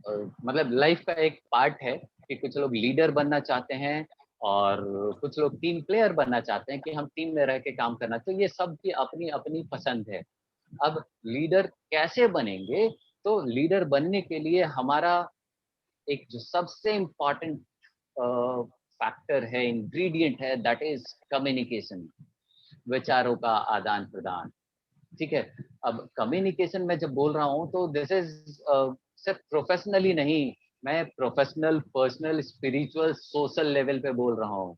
Speaker 1: मतलब लाइफ का एक पार्ट है कि कुछ लोग लीडर बनना चाहते हैं और कुछ लोग टीम प्लेयर बनना चाहते हैं कि हम टीम में रह के काम करना। तो ये सब की अपनी अपनी पसंद है। अब लीडर कैसे बनेंगे? तो लीडर बनने के लिए हमारा एक जो सबसे इम्पोर्टेंट फैक्टर है, इंग्रेडिएंट है, दैट इज कम्युनिकेशन, विचारों का आदान प्रदान। ठीक है, अब कम्युनिकेशन में जब बोल रहा हूँ तो दिस इज सिर्फ प्रोफेशनली नहीं, मैं professional, personal, spiritual, social level पे बोल रहा हूँ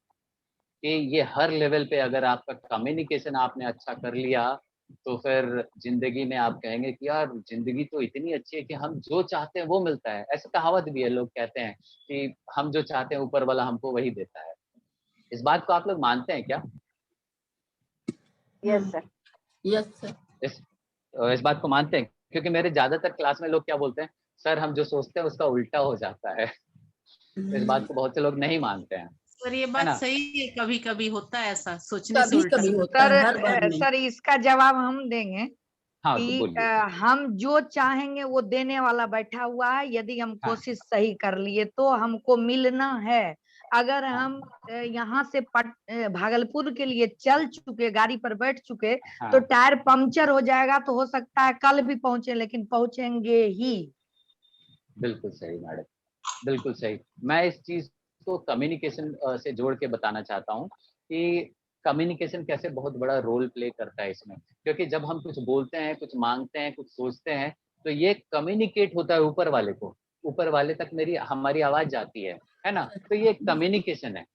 Speaker 1: कि ये हर लेवल पे अगर आपका कम्युनिकेशन आपने अच्छा कर लिया तो फिर जिंदगी में आप कहेंगे कि यार जिंदगी तो इतनी अच्छी है कि हम जो चाहते हैं वो मिलता है। ऐसे कहावत भी है, लोग कहते हैं कि हम जो चाहते हैं ऊपर वाला हमको वही देता है। इस बात को आप लोग मानते हैं क्या?
Speaker 11: Yes sir.
Speaker 2: Yes sir.
Speaker 1: इस बात को मानते हैं? क्योंकि मेरे ज्यादातर क्लास में लोग क्या बोलते हैं, सर हम जो सोचते हैं उसका उल्टा हो जाता है। इस बात को बहुत से लोग नहीं मानते हैं।
Speaker 8: सर ये बात सही है, कभी कभी होता है ऐसा, सोचने से
Speaker 2: कभी
Speaker 8: उल्टा
Speaker 2: कभी होता है, हर बार
Speaker 4: सर
Speaker 2: नहीं।
Speaker 4: सर इसका जवाब हम देंगे
Speaker 1: हाँ,
Speaker 4: कि
Speaker 1: बोलिए।
Speaker 4: हम जो चाहेंगे वो देने वाला बैठा हुआ है। यदि हम
Speaker 1: हाँ।
Speaker 4: कोशिश सही कर लिए तो हमको मिलना है। अगर हम यहाँ से भागलपुर के लिए चल चुके, गाड़ी पर बैठ चुके, तो टायर पंक्चर हो जाएगा, तो हो सकता है कल भी पहुंचे, लेकिन पहुंचेंगे ही।
Speaker 1: बिल्कुल सही मैडम, बिल्कुल सही। मैं इस चीज को कम्युनिकेशन से जोड़ के बताना चाहता हूँ कि कम्युनिकेशन कैसे बहुत बड़ा रोल प्ले करता है इसमें। क्योंकि जब हम कुछ बोलते हैं, कुछ मांगते हैं, कुछ सोचते हैं, तो ये कम्युनिकेट होता है ऊपर वाले को, ऊपर वाले तक हमारी आवाज जाती है ना? तो ये कम्युनिकेशन है।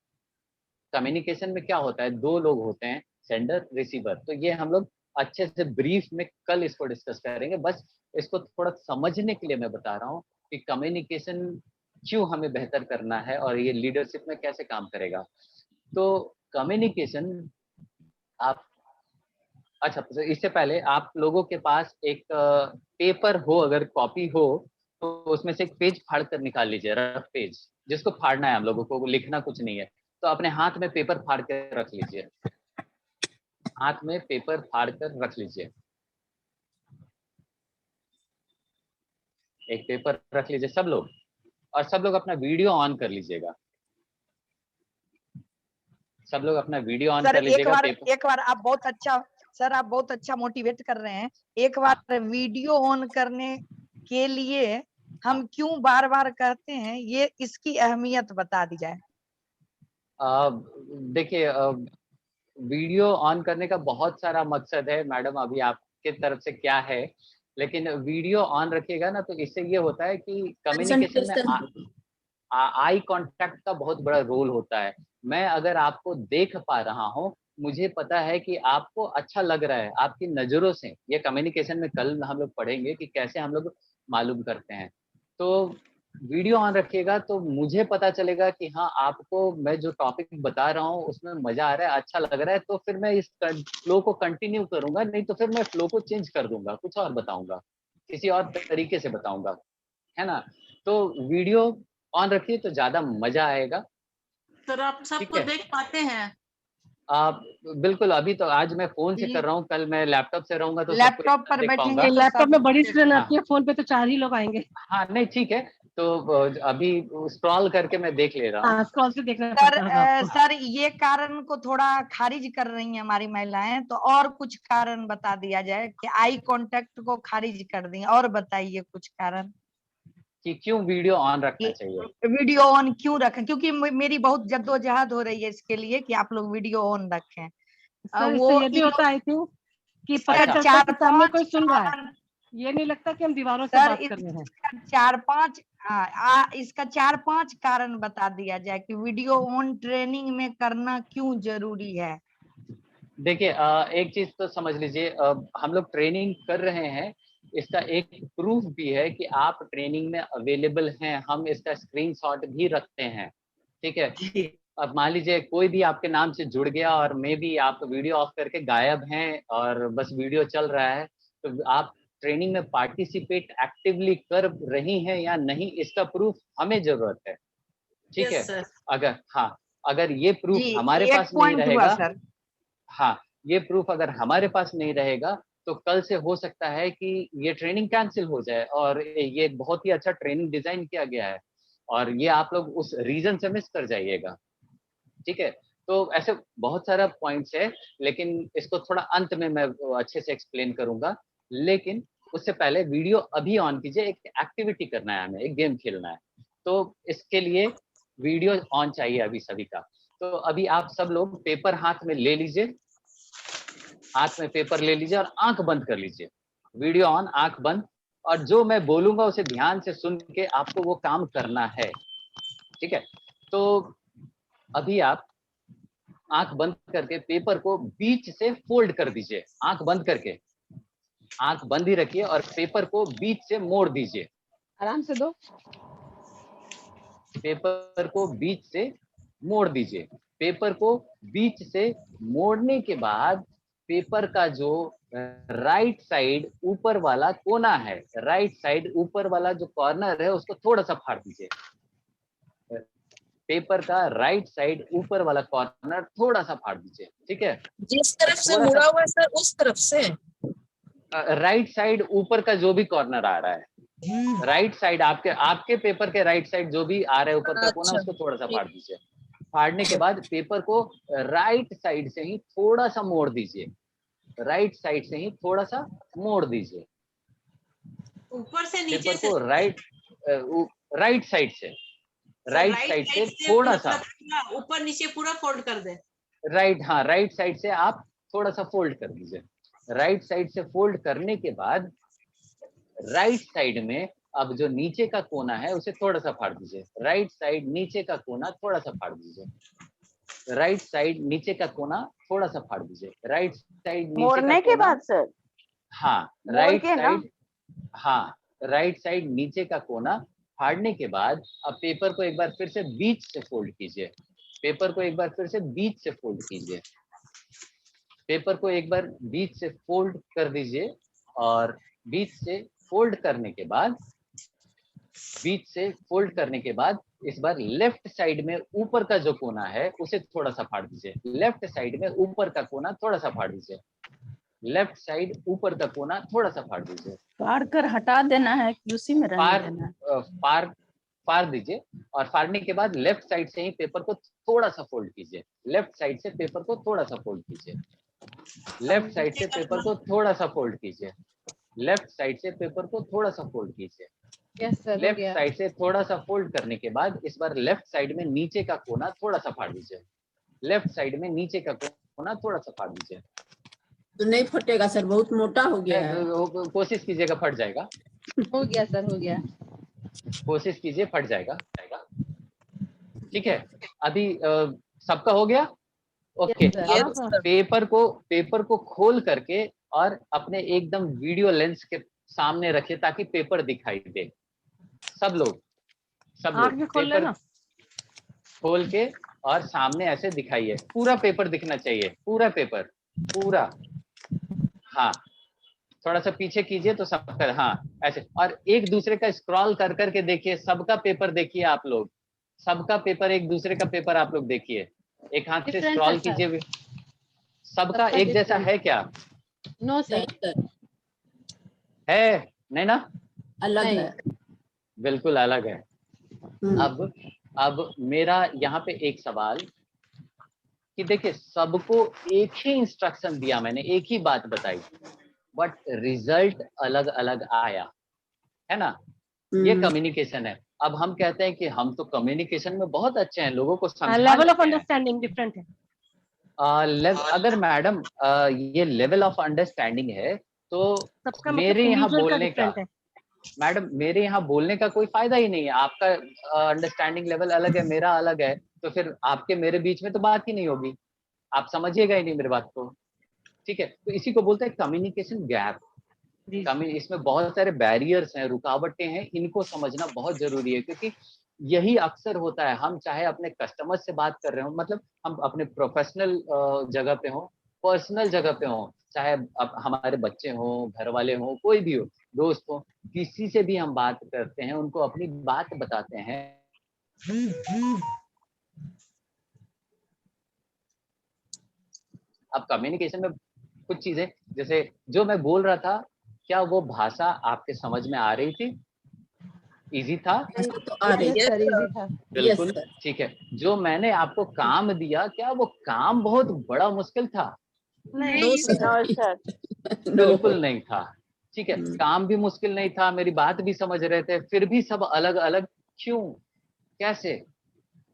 Speaker 1: कम्युनिकेशन में क्या होता है, दो लोग होते हैं, सेंडर, रिसीवर। तो ये हम लोग अच्छे से ब्रीफ में कल इसको डिस्कस करेंगे। बस इसको थोड़ा समझने के लिए मैं बता रहा हूँ कि कम्युनिकेशन क्यों हमें बेहतर करना है और ये लीडरशिप में कैसे काम करेगा। तो कम्युनिकेशन आप, अच्छा, तो इससे पहले आप लोगों के पास एक पेपर हो, अगर कॉपी हो तो उसमें से एक पेज फाड़ कर निकाल लीजिए, रफ पेज, जिसको फाड़ना है हम लोगों को, लिखना कुछ नहीं है। तो अपने हाथ में पेपर फाड़ के रख लीजिए, हाथ में पेपर फाड़ कर रख लीजिए। एक पेपर रख लीजिए सब लोग, और सब लोग अपना वीडियो ऑन कर लीजिएगा। सब लोग अपना वीडियो ऑन
Speaker 4: सर
Speaker 1: कर लीजिएगा।
Speaker 4: एक बार आप बहुत अच्छा सर, आप बहुत अच्छा मोटिवेट कर रहे हैं। एक बार वीडियो ऑन करने के लिए हम क्यों बार बार कहते हैं, ये इसकी अहमियत बता दी जाए।
Speaker 1: देखिए, वीडियो ऑन करने का बहुत सारा मकसद है मैडम, अभी आपके तरफ से क्या है, लेकिन वीडियो ऑन रखिएगा ना तो इससे ये होता है कि कम्युनिकेशन में आई कांटेक्ट का बहुत बड़ा रोल होता है। मैं अगर आपको देख पा रहा हूँ, मुझे पता है कि आपको अच्छा लग रहा है, आपकी नजरों से, ये कम्युनिकेशन में कल हम लोग पढ़ेंगे कि कैसे हम लोग मालूम करते हैं। तो वीडियो ऑन रखिएगा तो मुझे पता चलेगा कि हाँ, आपको मैं जो टॉपिक बता रहा हूँ उसमें मजा आ रहा है, अच्छा लग रहा है, तो फिर मैं इस फ्लो को कंटिन्यू करूंगा, नहीं तो फिर मैं फ्लो को चेंज कर दूंगा, कुछ और बताऊंगा, किसी और तरीके से बताऊंगा, है ना। तो वीडियो ऑन रखिए तो ज्यादा मजा आएगा।
Speaker 8: सर आप सबको देख पाते हैं?
Speaker 1: आप बिल्कुल, अभी तो आज मैं फोन से कर रहा हूँ, कल मैं लैपटॉप से रहूंगा तो
Speaker 4: लैपटॉप पर बैठेंगे,
Speaker 10: लैपटॉप में बड़ी स्क्रीन आती है, फोन पे तो 4 ही लोग आएंगे।
Speaker 1: हाँ नहीं ठीक है, तो अभी स्क्रॉल करके मैं देख ले रहा हूँ।
Speaker 10: स्क्रॉल से देखना
Speaker 4: सर ये कारण को थोड़ा खारिज कर रही हैं हमारी महिलाएं, तो और कुछ कारण बता दिया जाए कि आई कांटेक्ट को खारिज कर दी, और बताइए कुछ कारण
Speaker 1: कि क्यों वीडियो ऑन रखना चाहिए।
Speaker 4: वीडियो ऑन क्यों रखें, क्योंकि मेरी बहुत जद्दोजहद हो रही है इसके लिए कि आप लोग वीडियो ऑन रखें।
Speaker 10: सर इससे ये भी होता है कि पता चलता है कि सामने कोई सुन रहा है, ये नहीं लगता कि हम दीवारों से बात कर रहे हैं।
Speaker 4: इसका 4-5 कारण बता दिया जाए कि वीडियो ऑन ट्रेनिंग में करना क्यों जरूरी है।
Speaker 1: देखिए, एक चीज तो समझ लीजिए, हम लोग ट्रेनिंग कर रहे हैं, इसका एक प्रूफ भी है कि आप ट्रेनिंग में अवेलेबल हैं, हम इसका स्क्रीनशॉट भी रखते हैं, ठीक है। अब मान लीजिए कोई भी आपके नाम से जुड़ गया और मे भी आप वीडियो ऑफ करके गायब हैं और बस वीडियो चल रहा है, तो आप ट्रेनिंग में पार्टिसिपेट एक्टिवली कर रही हैं या नहीं, इसका प्रूफ हमें जरूरत है, ठीक है। अगर ये प्रूफ हमारे पास नहीं रहेगा, हाँ, ये प्रूफ अगर हमारे पास नहीं रहेगा तो कल से हो सकता है कि ये ट्रेनिंग कैंसिल हो जाए, और ये बहुत ही अच्छा ट्रेनिंग डिजाइन किया गया है और ये आप लोग उस रीजन से मिस कर जाइएगा, ठीक है। तो ऐसे बहुत सारा पॉइंट्स है, लेकिन इसको थोड़ा अंत में मैं अच्छे से एक्सप्लेन करूंगा, लेकिन उससे पहले वीडियो अभी ऑन कीजिए। एक एक्टिविटी करना है हमें, एक गेम खेलना है, तो इसके लिए वीडियो ऑन चाहिए अभी सभी का। तो अभी आप सब लोग पेपर हाथ में ले लीजिए, हाथ में पेपर ले लीजिए और आंख बंद कर लीजिए, वीडियो ऑन, आंख बंद, और जो मैं बोलूंगा उसे ध्यान से सुन के आपको वो काम करना है, ठीक है। तो अभी आप आंख बंद करके पेपर को बीच से फोल्ड कर दीजिए, आंख बंद करके, आंख बंद ही रखिए और पेपर को बीच से मोड़ दीजिए,
Speaker 3: आराम से दो,
Speaker 1: पेपर को बीच से मोड़ दीजिए। पेपर को बीच से मोड़ने के बाद पेपर का जो राइट साइड ऊपर वाला कोना है, राइट साइड ऊपर वाला जो कॉर्नर है, उसको थोड़ा सा फाड़ दीजिए। पेपर का राइट साइड ऊपर वाला कॉर्नर थोड़ा सा फाड़ दीजिए, ठीक है।
Speaker 15: जिस तरफ से मुड़ा हुआ है सर, उस तरफ से
Speaker 1: राइट साइड ऊपर का जो भी कॉर्नर आ रहा है, राइट साइड, आपके पेपर के राइट साइड जो भी आ रहा है ऊपर का कोना, उसको थोड़ा सा फाड़ दीजिए। फाड़ने के बाद पेपर को राइट साइड से ही थोड़ा सा मोड़ दीजिए, राइट साइड से ही थोड़ा सा मोड़ दीजिए,
Speaker 8: ऊपर से नीचे
Speaker 1: पेपर को राइट साइड से, राइट साइड से थोड़ा सा
Speaker 8: ऊपर नीचे पूरा फोल्ड कर दे।
Speaker 1: राइट, हाँ, राइट साइड से आप थोड़ा सा फोल्ड कर दीजिए। राइट साइड से फोल्ड करने के बाद राइट साइड में अब जो नीचे का कोना है उसे थोड़ा सा फाड़ दीजिए, राइट साइड नीचे का कोना थोड़ा सा फाड़ दीजिए, राइट साइड नीचे का कोना थोड़ा सा फाड़ दीजिए, राइट साइड
Speaker 11: मोड़ने के बाद सर,
Speaker 1: हाँ, राइट साइड, हाँ, राइट साइड नीचे का कोना फाड़ने के बाद अब पेपर को एक बार फिर से बीच से फोल्ड कीजिए, पेपर को एक बार फिर से बीच से फोल्ड कीजिए, पेपर को एक बार बीच से फोल्ड कर दीजिए, और बीच से फोल्ड करने के बाद, बीच से फोल्ड करने के बाद इस बार लेफ्ट साइड में ऊपर का जो कोना है उसे थोड़ा सा फाड़ दीजिए, लेफ्ट साइड में ऊपर का कोना थोड़ा सा फाड़ दीजिए, लेफ्ट साइड ऊपर का कोना थोड़ा सा फाड़ दीजिए।
Speaker 2: फाड़ कर हटा देना है कि उसी में रहने देना है?
Speaker 1: फाड़ दीजिए और फाड़ने के बाद लेफ्ट साइड से ही पेपर को थोड़ा सा फोल्ड कीजिए, लेफ्ट साइड से पेपर को थोड़ा सा फोल्ड कीजिए, लेफ्ट साइड से पेपर को थोड़ा सा फोल्ड कीजिए, लेफ्ट साइड से पेपर को थोड़ा सा फोल्ड कीजिए। लेफ्ट साइड से थोड़ा सा फोल्ड करने के बाद इस बार लेफ्ट साइड में नीचे का कोना थोड़ा सा फाड़ दीजिए, लेफ्ट साइड में नीचे का कोना थोड़ा सा फाड़ दीजिए।
Speaker 2: तो नहीं फटेगा सर, बहुत मोटा हो गया है।
Speaker 1: कोशिश कीजिएगा, फट जाएगा।
Speaker 3: हो गया सर, हो गया।
Speaker 1: कोशिश कीजिए, फट जाएगा। ठीक है, अभी सबका हो गया? ओके। अब पेपर को खोल करके और अपने एकदम वीडियो लेंस के सामने रखिए ताकि पेपर दिखाई दे। सब लोग पेपर खोल के और सामने ऐसे दिखाइए, पूरा पेपर दिखना चाहिए, पूरा पेपर, पूरा। हाँ, थोड़ा सा पीछे कीजिए तो सबका, हाँ ऐसे, और एक दूसरे का स्क्रॉल कर करके देखिए, सबका पेपर देखिए आप लोग, सबका पेपर, एक दूसरे का पेपर आप लोग देखिए, एक हाथ से स्क्रॉल कीजिए। सबका एक जैसा है क्या?
Speaker 3: नो सर,
Speaker 1: है नहीं ना?
Speaker 2: अलग है,
Speaker 1: बिल्कुल अलग है। अब मेरा यहाँ पे एक सवाल कि देखिए, सबको एक ही इंस्ट्रक्शन दिया मैंने, एक ही बात बताई, बट रिजल्ट अलग अलग आया, है ना? ये कम्युनिकेशन है। अब हम कहते हैं कि हम तो कम्युनिकेशन में बहुत अच्छे हैं, लोगों को समझा
Speaker 10: लेवल ऑफ अंडरस्टैंडिंग डिफरेंट है।
Speaker 1: अगर मैडम ये लेवल ऑफ अंडरस्टैंडिंग है तो मेरे यहाँ बोलने का, मैडम मेरे यहाँ बोलने का कोई फायदा ही नहीं है। आपका अंडरस्टैंडिंग लेवल अलग है, मेरा अलग है, तो फिर आपके मेरे बीच में तो बात ही नहीं होगी, आप समझिएगा ही नहीं मेरी बात को। ठीक है, तो इसी को बोलते हैं कम्युनिकेशन गैप। इसमें बहुत सारे बैरियर्स हैं, रुकावटें हैं, इनको समझना बहुत जरूरी है, क्योंकि यही अक्सर होता है। हम चाहे अपने कस्टमर से बात कर रहे हो, मतलब हम अपने प्रोफेशनल जगह पे हो, पर्सनल जगह पे हो, चाहे अब हमारे बच्चे हो, घर वाले हो, कोई भी हो, दोस्त हो, किसी से भी हम बात करते हैं, उनको अपनी बात बताते हैं। अब कम्युनिकेशन में कुछ चीजें, जैसे जो मैं बोल रहा था, क्या वो भाषा आपके समझ में आ रही थी? इजी था? बिल्कुल ठीक है। जो मैंने आपको काम दिया, क्या वो काम बहुत बड़ा मुश्किल था?
Speaker 11: नहीं सर,
Speaker 1: बिल्कुल नहीं था। ठीक है, काम भी मुश्किल नहीं था, मेरी बात भी समझ रहे थे, फिर भी सब अलग अलग क्यों, कैसे?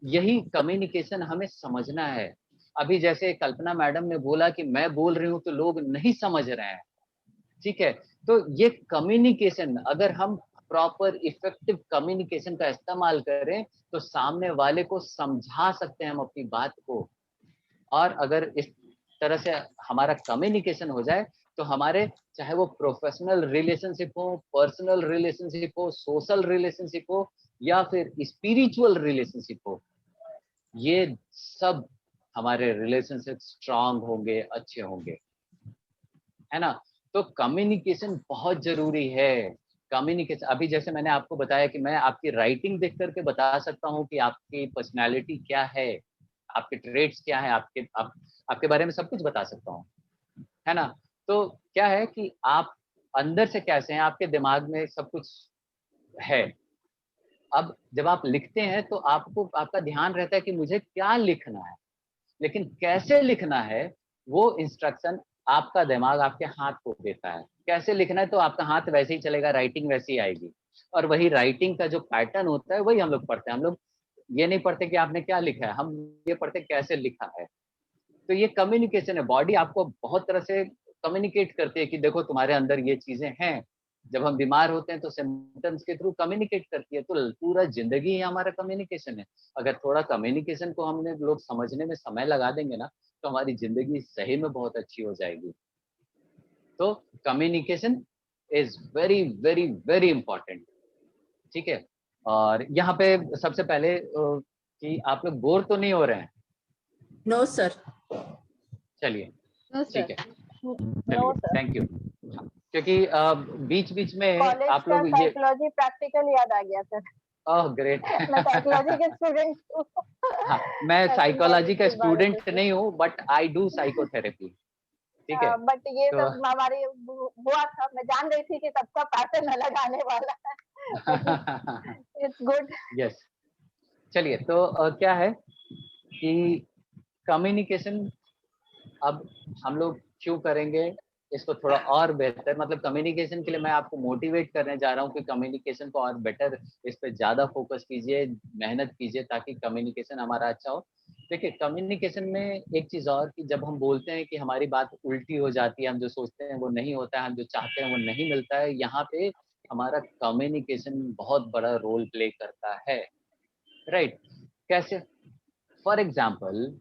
Speaker 1: यही कम्युनिकेशन हमें समझना है। अभी जैसे कल्पना मैडम ने बोला कि मैं बोल रही हूँ तो लोग नहीं समझ रहे हैं, ठीक है, तो ये कम्युनिकेशन, अगर हम प्रॉपर इफेक्टिव कम्युनिकेशन का इस्तेमाल करें तो सामने वाले को समझा सकते हैं हम अपनी बात को। और अगर इस तरह से हमारा कम्युनिकेशन हो जाए तो हमारे, चाहे वो प्रोफेशनल रिलेशनशिप हो, पर्सनल रिलेशनशिप हो, सोशल रिलेशनशिप हो, या फिर स्पिरिचुअल रिलेशनशिप हो, ये सब हमारे रिलेशनशिप स्ट्रांग होंगे, अच्छे होंगे, है ना? तो कम्युनिकेशन बहुत जरूरी है। कम्युनिकेशन, अभी जैसे मैंने आपको बताया कि मैं आपकी राइटिंग देख करके बता सकता हूँ कि आपकी पर्सनैलिटी क्या है, आपके ट्रेड्स क्या है, आपके बारे में सब कुछ बता सकता हूँ, है ना? तो क्या है कि आप अंदर से कैसे हैं, आपके दिमाग में सब कुछ है। अब जब आप लिखते हैं तो आपका ध्यान रहता है कि मुझे क्या लिखना है, लेकिन कैसे लिखना है वो इंस्ट्रक्शन आपका दिमाग आपके हाथ को देता है। कैसे लिखना है तो आपका हाथ वैसे ही चलेगा, राइटिंग वैसे ही आएगी, और वही राइटिंग का जो पैटर्न होता है वही हम लोग पढ़ते हैं। हम लोग ये नहीं पढ़ते कि आपने क्या लिखा है, हम ये पढ़ते कैसे लिखा है। तो ये कम्युनिकेशन है। बॉडी आपको बहुत तरह से कम्युनिकेट करती है कि देखो तुम्हारे अंदर ये चीजें हैं। जब हम बीमार होते हैं तो सिम्टम्स के थ्रू कम्युनिकेट करती है। तो पूरा जिंदगी ही हमारा कम्युनिकेशन है। अगर थोड़ा कम्युनिकेशन को हमने लोग समझने में समय लगा देंगे ना, तो हमारी जिंदगी सही में बहुत अच्छी हो जाएगी। तो communication is very very very important, ठीक है। और यहाँ पे सबसे पहले कि आप लोग बोर तो नहीं हो रहे हैं?
Speaker 2: No sir.
Speaker 1: चलिए ठीक है, चलिए थैंक यू। क्योंकि बीच बीच में आप लोग ये
Speaker 16: साइकोलॉजी प्रैक्टिकल याद आ गया सर।
Speaker 1: Oh great.
Speaker 16: मैं साइकोलॉजी के स्टूडेंट हूँ।
Speaker 1: हाँ, मैं साइकोलॉजी का स्टूडेंट नहीं हूँ, बट आई डू साइकोथेरेपी, ठीक है।
Speaker 16: बट ये
Speaker 1: तो
Speaker 16: सब हमारी हुआ था, मैं जान रही थी कि सबका पैटर्न अलग आने वाला है। It's good.
Speaker 1: यस चलिए, तो क्या है कि कम्युनिकेशन अब हम लोग क्यों करेंगे इसको थोड़ा और बेहतर, मतलब कम्युनिकेशन के लिए मैं आपको मोटिवेट करने जा रहा हूँ कि कम्युनिकेशन को और बेटर, इस पे ज्यादा फोकस कीजिए, मेहनत कीजिए ताकि कम्युनिकेशन हमारा अच्छा हो। देखिए कम्युनिकेशन में एक चीज और कि जब हम बोलते हैं कि हमारी बात उल्टी हो जाती है, हम जो सोचते हैं वो नहीं होता है, हम जो चाहते हैं वो नहीं मिलता है, यहाँ पे हमारा कम्युनिकेशन बहुत बड़ा रोल प्ले करता है, राइट? कैसे? फॉर एग्जाम्पल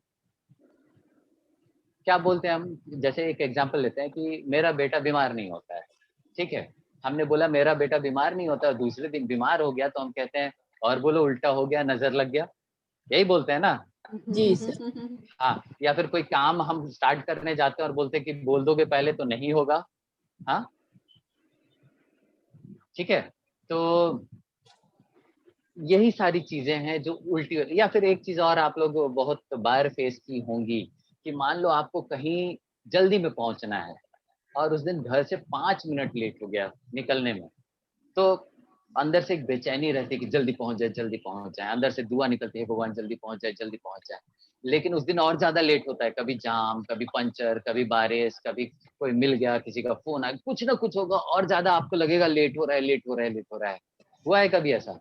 Speaker 1: क्या बोलते हैं हम, जैसे एक एग्जांपल लेते हैं कि मेरा बेटा बीमार नहीं होता है, ठीक है, हमने बोला मेरा बेटा बीमार नहीं होता, दूसरे दिन बीमार हो गया तो हम कहते हैं और बोलो उल्टा हो गया, नजर लग गया, यही बोलते हैं ना?
Speaker 2: जी सर।
Speaker 1: हाँ, या फिर कोई काम हम स्टार्ट करने जाते हैं और बोलते हैं कि बोल दोगे पहले तो नहीं होगा, हाँ ठीक है। तो यही सारी चीजें हैं जो उल्टी, या फिर एक चीज और आप लोग बहुत बार फेस की होंगी कि मान लो आपको कहीं जल्दी में पहुंचना है और उस दिन घर से 5 मिनट लेट हो गया निकलने में, तो अंदर से एक बेचैनी रहती है कि जल्दी पहुंच जाए, अंदर से दुआ निकलती है भगवान जल्दी पहुंच जाए, लेकिन उस दिन और ज्यादा लेट होता है, कभी जाम, कभी पंचर, कभी बारिश, कभी कोई मिल गया, किसी का फोन आया, कुछ ना कुछ होगा और ज्यादा आपको लगेगा लेट हो रहा है। हुआ है कभी ऐसा?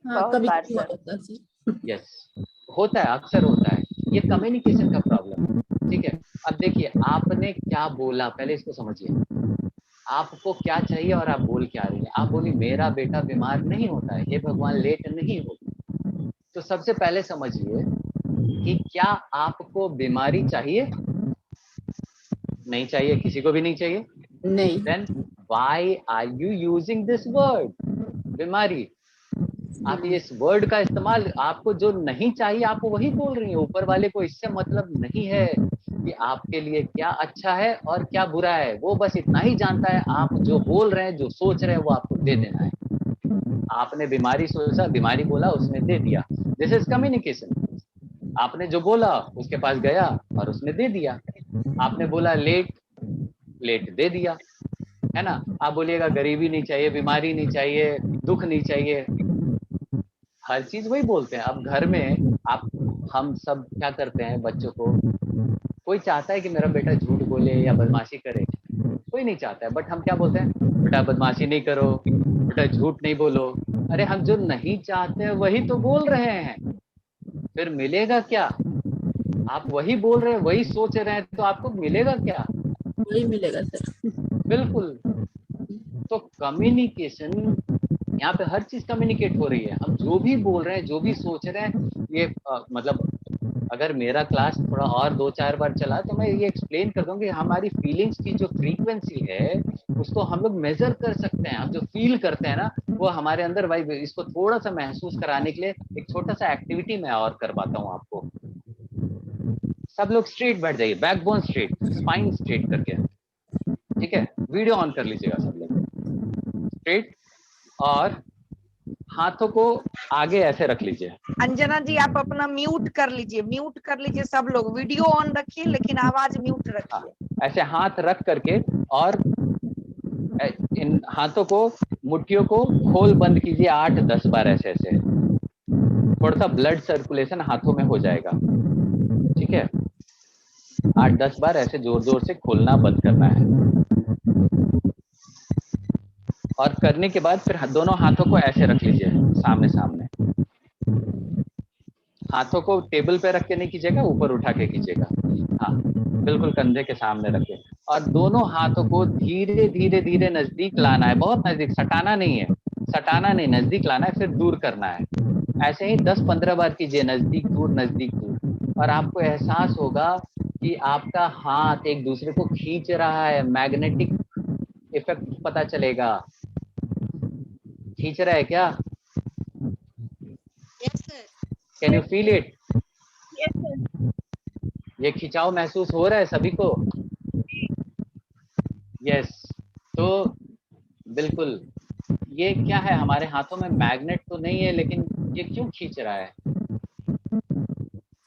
Speaker 2: हाँ, कभी कभी होता है सर।
Speaker 1: यस, होता है, अक्सर होता है, ये कम्युनिकेशन का प्रॉब्लम है, ठीक है। अब देखिए आपने क्या बोला, पहले इसको समझिए, आपको क्या चाहिए और आप बोल क्या रही हैं। आप बोली मेरा बेटा बीमार नहीं होता है, हे भगवान लेट नहीं होगी, तो सबसे पहले समझिए कि क्या आपको बीमारी चाहिए? नहीं चाहिए, किसी को भी नहीं चाहिए,
Speaker 2: नहीं।
Speaker 1: Then why are you using this word बीमारी? आप इस वर्ड का इस्तेमाल, आपको जो नहीं चाहिए आप वही बोल रही हैं, ऊपर वाले को इससे मतलब नहीं है कि आपके लिए क्या अच्छा है और क्या बुरा है, वो बस इतना ही जानता है, आप जो बोल रहे हैं, जो सोच रहे हैं वो आपको दे देना है। आपने बीमारी सोचा, बीमारी बोला, उसने दे दिया, दिस इज कम्युनिकेशन। आपने जो बोला उसके पास गया और उसने दे दिया। आपने बोला लेट, लेट दे दिया, है ना? आप बोलिएगा गरीबी नहीं चाहिए, बीमारी नहीं चाहिए, दुख नहीं चाहिए, हर चीज वही बोलते हैं। अब घर में आप, हम सब क्या करते हैं, बच्चों को, कोई चाहता है कि मेरा बेटा झूठ बोले या बदमाशी करे? कोई नहीं चाहता है, बट हम क्या बोलते हैं, बेटा बदमाशी नहीं करो, बेटा झूठ नहीं बोलो। अरे हम जो नहीं चाहते हैं वही तो बोल रहे हैं, फिर मिलेगा क्या? आप वही बोल रहे हैं, वही सोच रहे हैं, तो आपको मिलेगा क्या?
Speaker 2: वही मिलेगा सर।
Speaker 1: बिल्कुल। तो कम्युनिकेशन, यहाँ पे हर चीज कम्युनिकेट हो रही है, हम जो भी बोल रहे हैं, जो भी सोच रहे हैं, ये मतलब अगर मेरा क्लास थोड़ा और 2-4 बार चला तो मैं ये एक्सप्लेन कर दूंगी, हमारी फीलिंग्स की जो फ्रीक्वेंसी है उसको हम लोग मेजर कर सकते हैं। हम जो फील करते हैं ना वो हमारे अंदर वाइब, इसको थोड़ा सा महसूस कराने के लिए एक छोटा सा एक्टिविटी मैं और करवाता हूँ आपको। सब लोग स्ट्रेट बैठ जाइए, बैकबोन स्ट्रेट, स्पाइन स्ट्रेट करके, ठीक है? वीडियो ऑन कर लीजिएगा सब लोग, स्ट्रेट, और हाथों को आगे ऐसे रख लीजिए।
Speaker 4: अंजना जी आप अपना म्यूट कर लीजिए सब लोग, वीडियो ऑन रखिए लेकिन आवाज म्यूट रखिए।
Speaker 1: ऐसे हाथ रख करके और इन हाथों को, मुट्ठियों को खोल बंद कीजिए 8-10 बार ऐसे ऐसे, थोड़ा सा ब्लड सर्कुलेशन हाथों में हो जाएगा, ठीक है? 8-10 बार ऐसे जोर जोर से खोलना बंद करना है, और करने के बाद फिर दोनों हाथों को ऐसे रख लीजिए सामने सामने। हाथों को टेबल पे रख के नहीं कीजिएगा, ऊपर उठा के कीजिएगा, हाँ बिल्कुल कंधे के सामने रखे, और दोनों हाथों को धीरे धीरे धीरे नजदीक लाना है, बहुत नजदीक, सटाना नहीं है, सटाना नहीं, नजदीक लाना है, फिर दूर करना है। ऐसे ही 10-15 बार कीजिए, नजदीक दूर, और आपको एहसास होगा कि आपका हाथ एक दूसरे को खींच रहा है, मैग्नेटिक इफेक्ट पता चलेगा। खींच रहा है क्या? Can you feel it? ये खिंचाव महसूस हो रहा है सभी को? यस। तो बिल्कुल, ये क्या है, हमारे हाथों में मैग्नेट तो नहीं है, लेकिन ये क्यों खींच रहा है?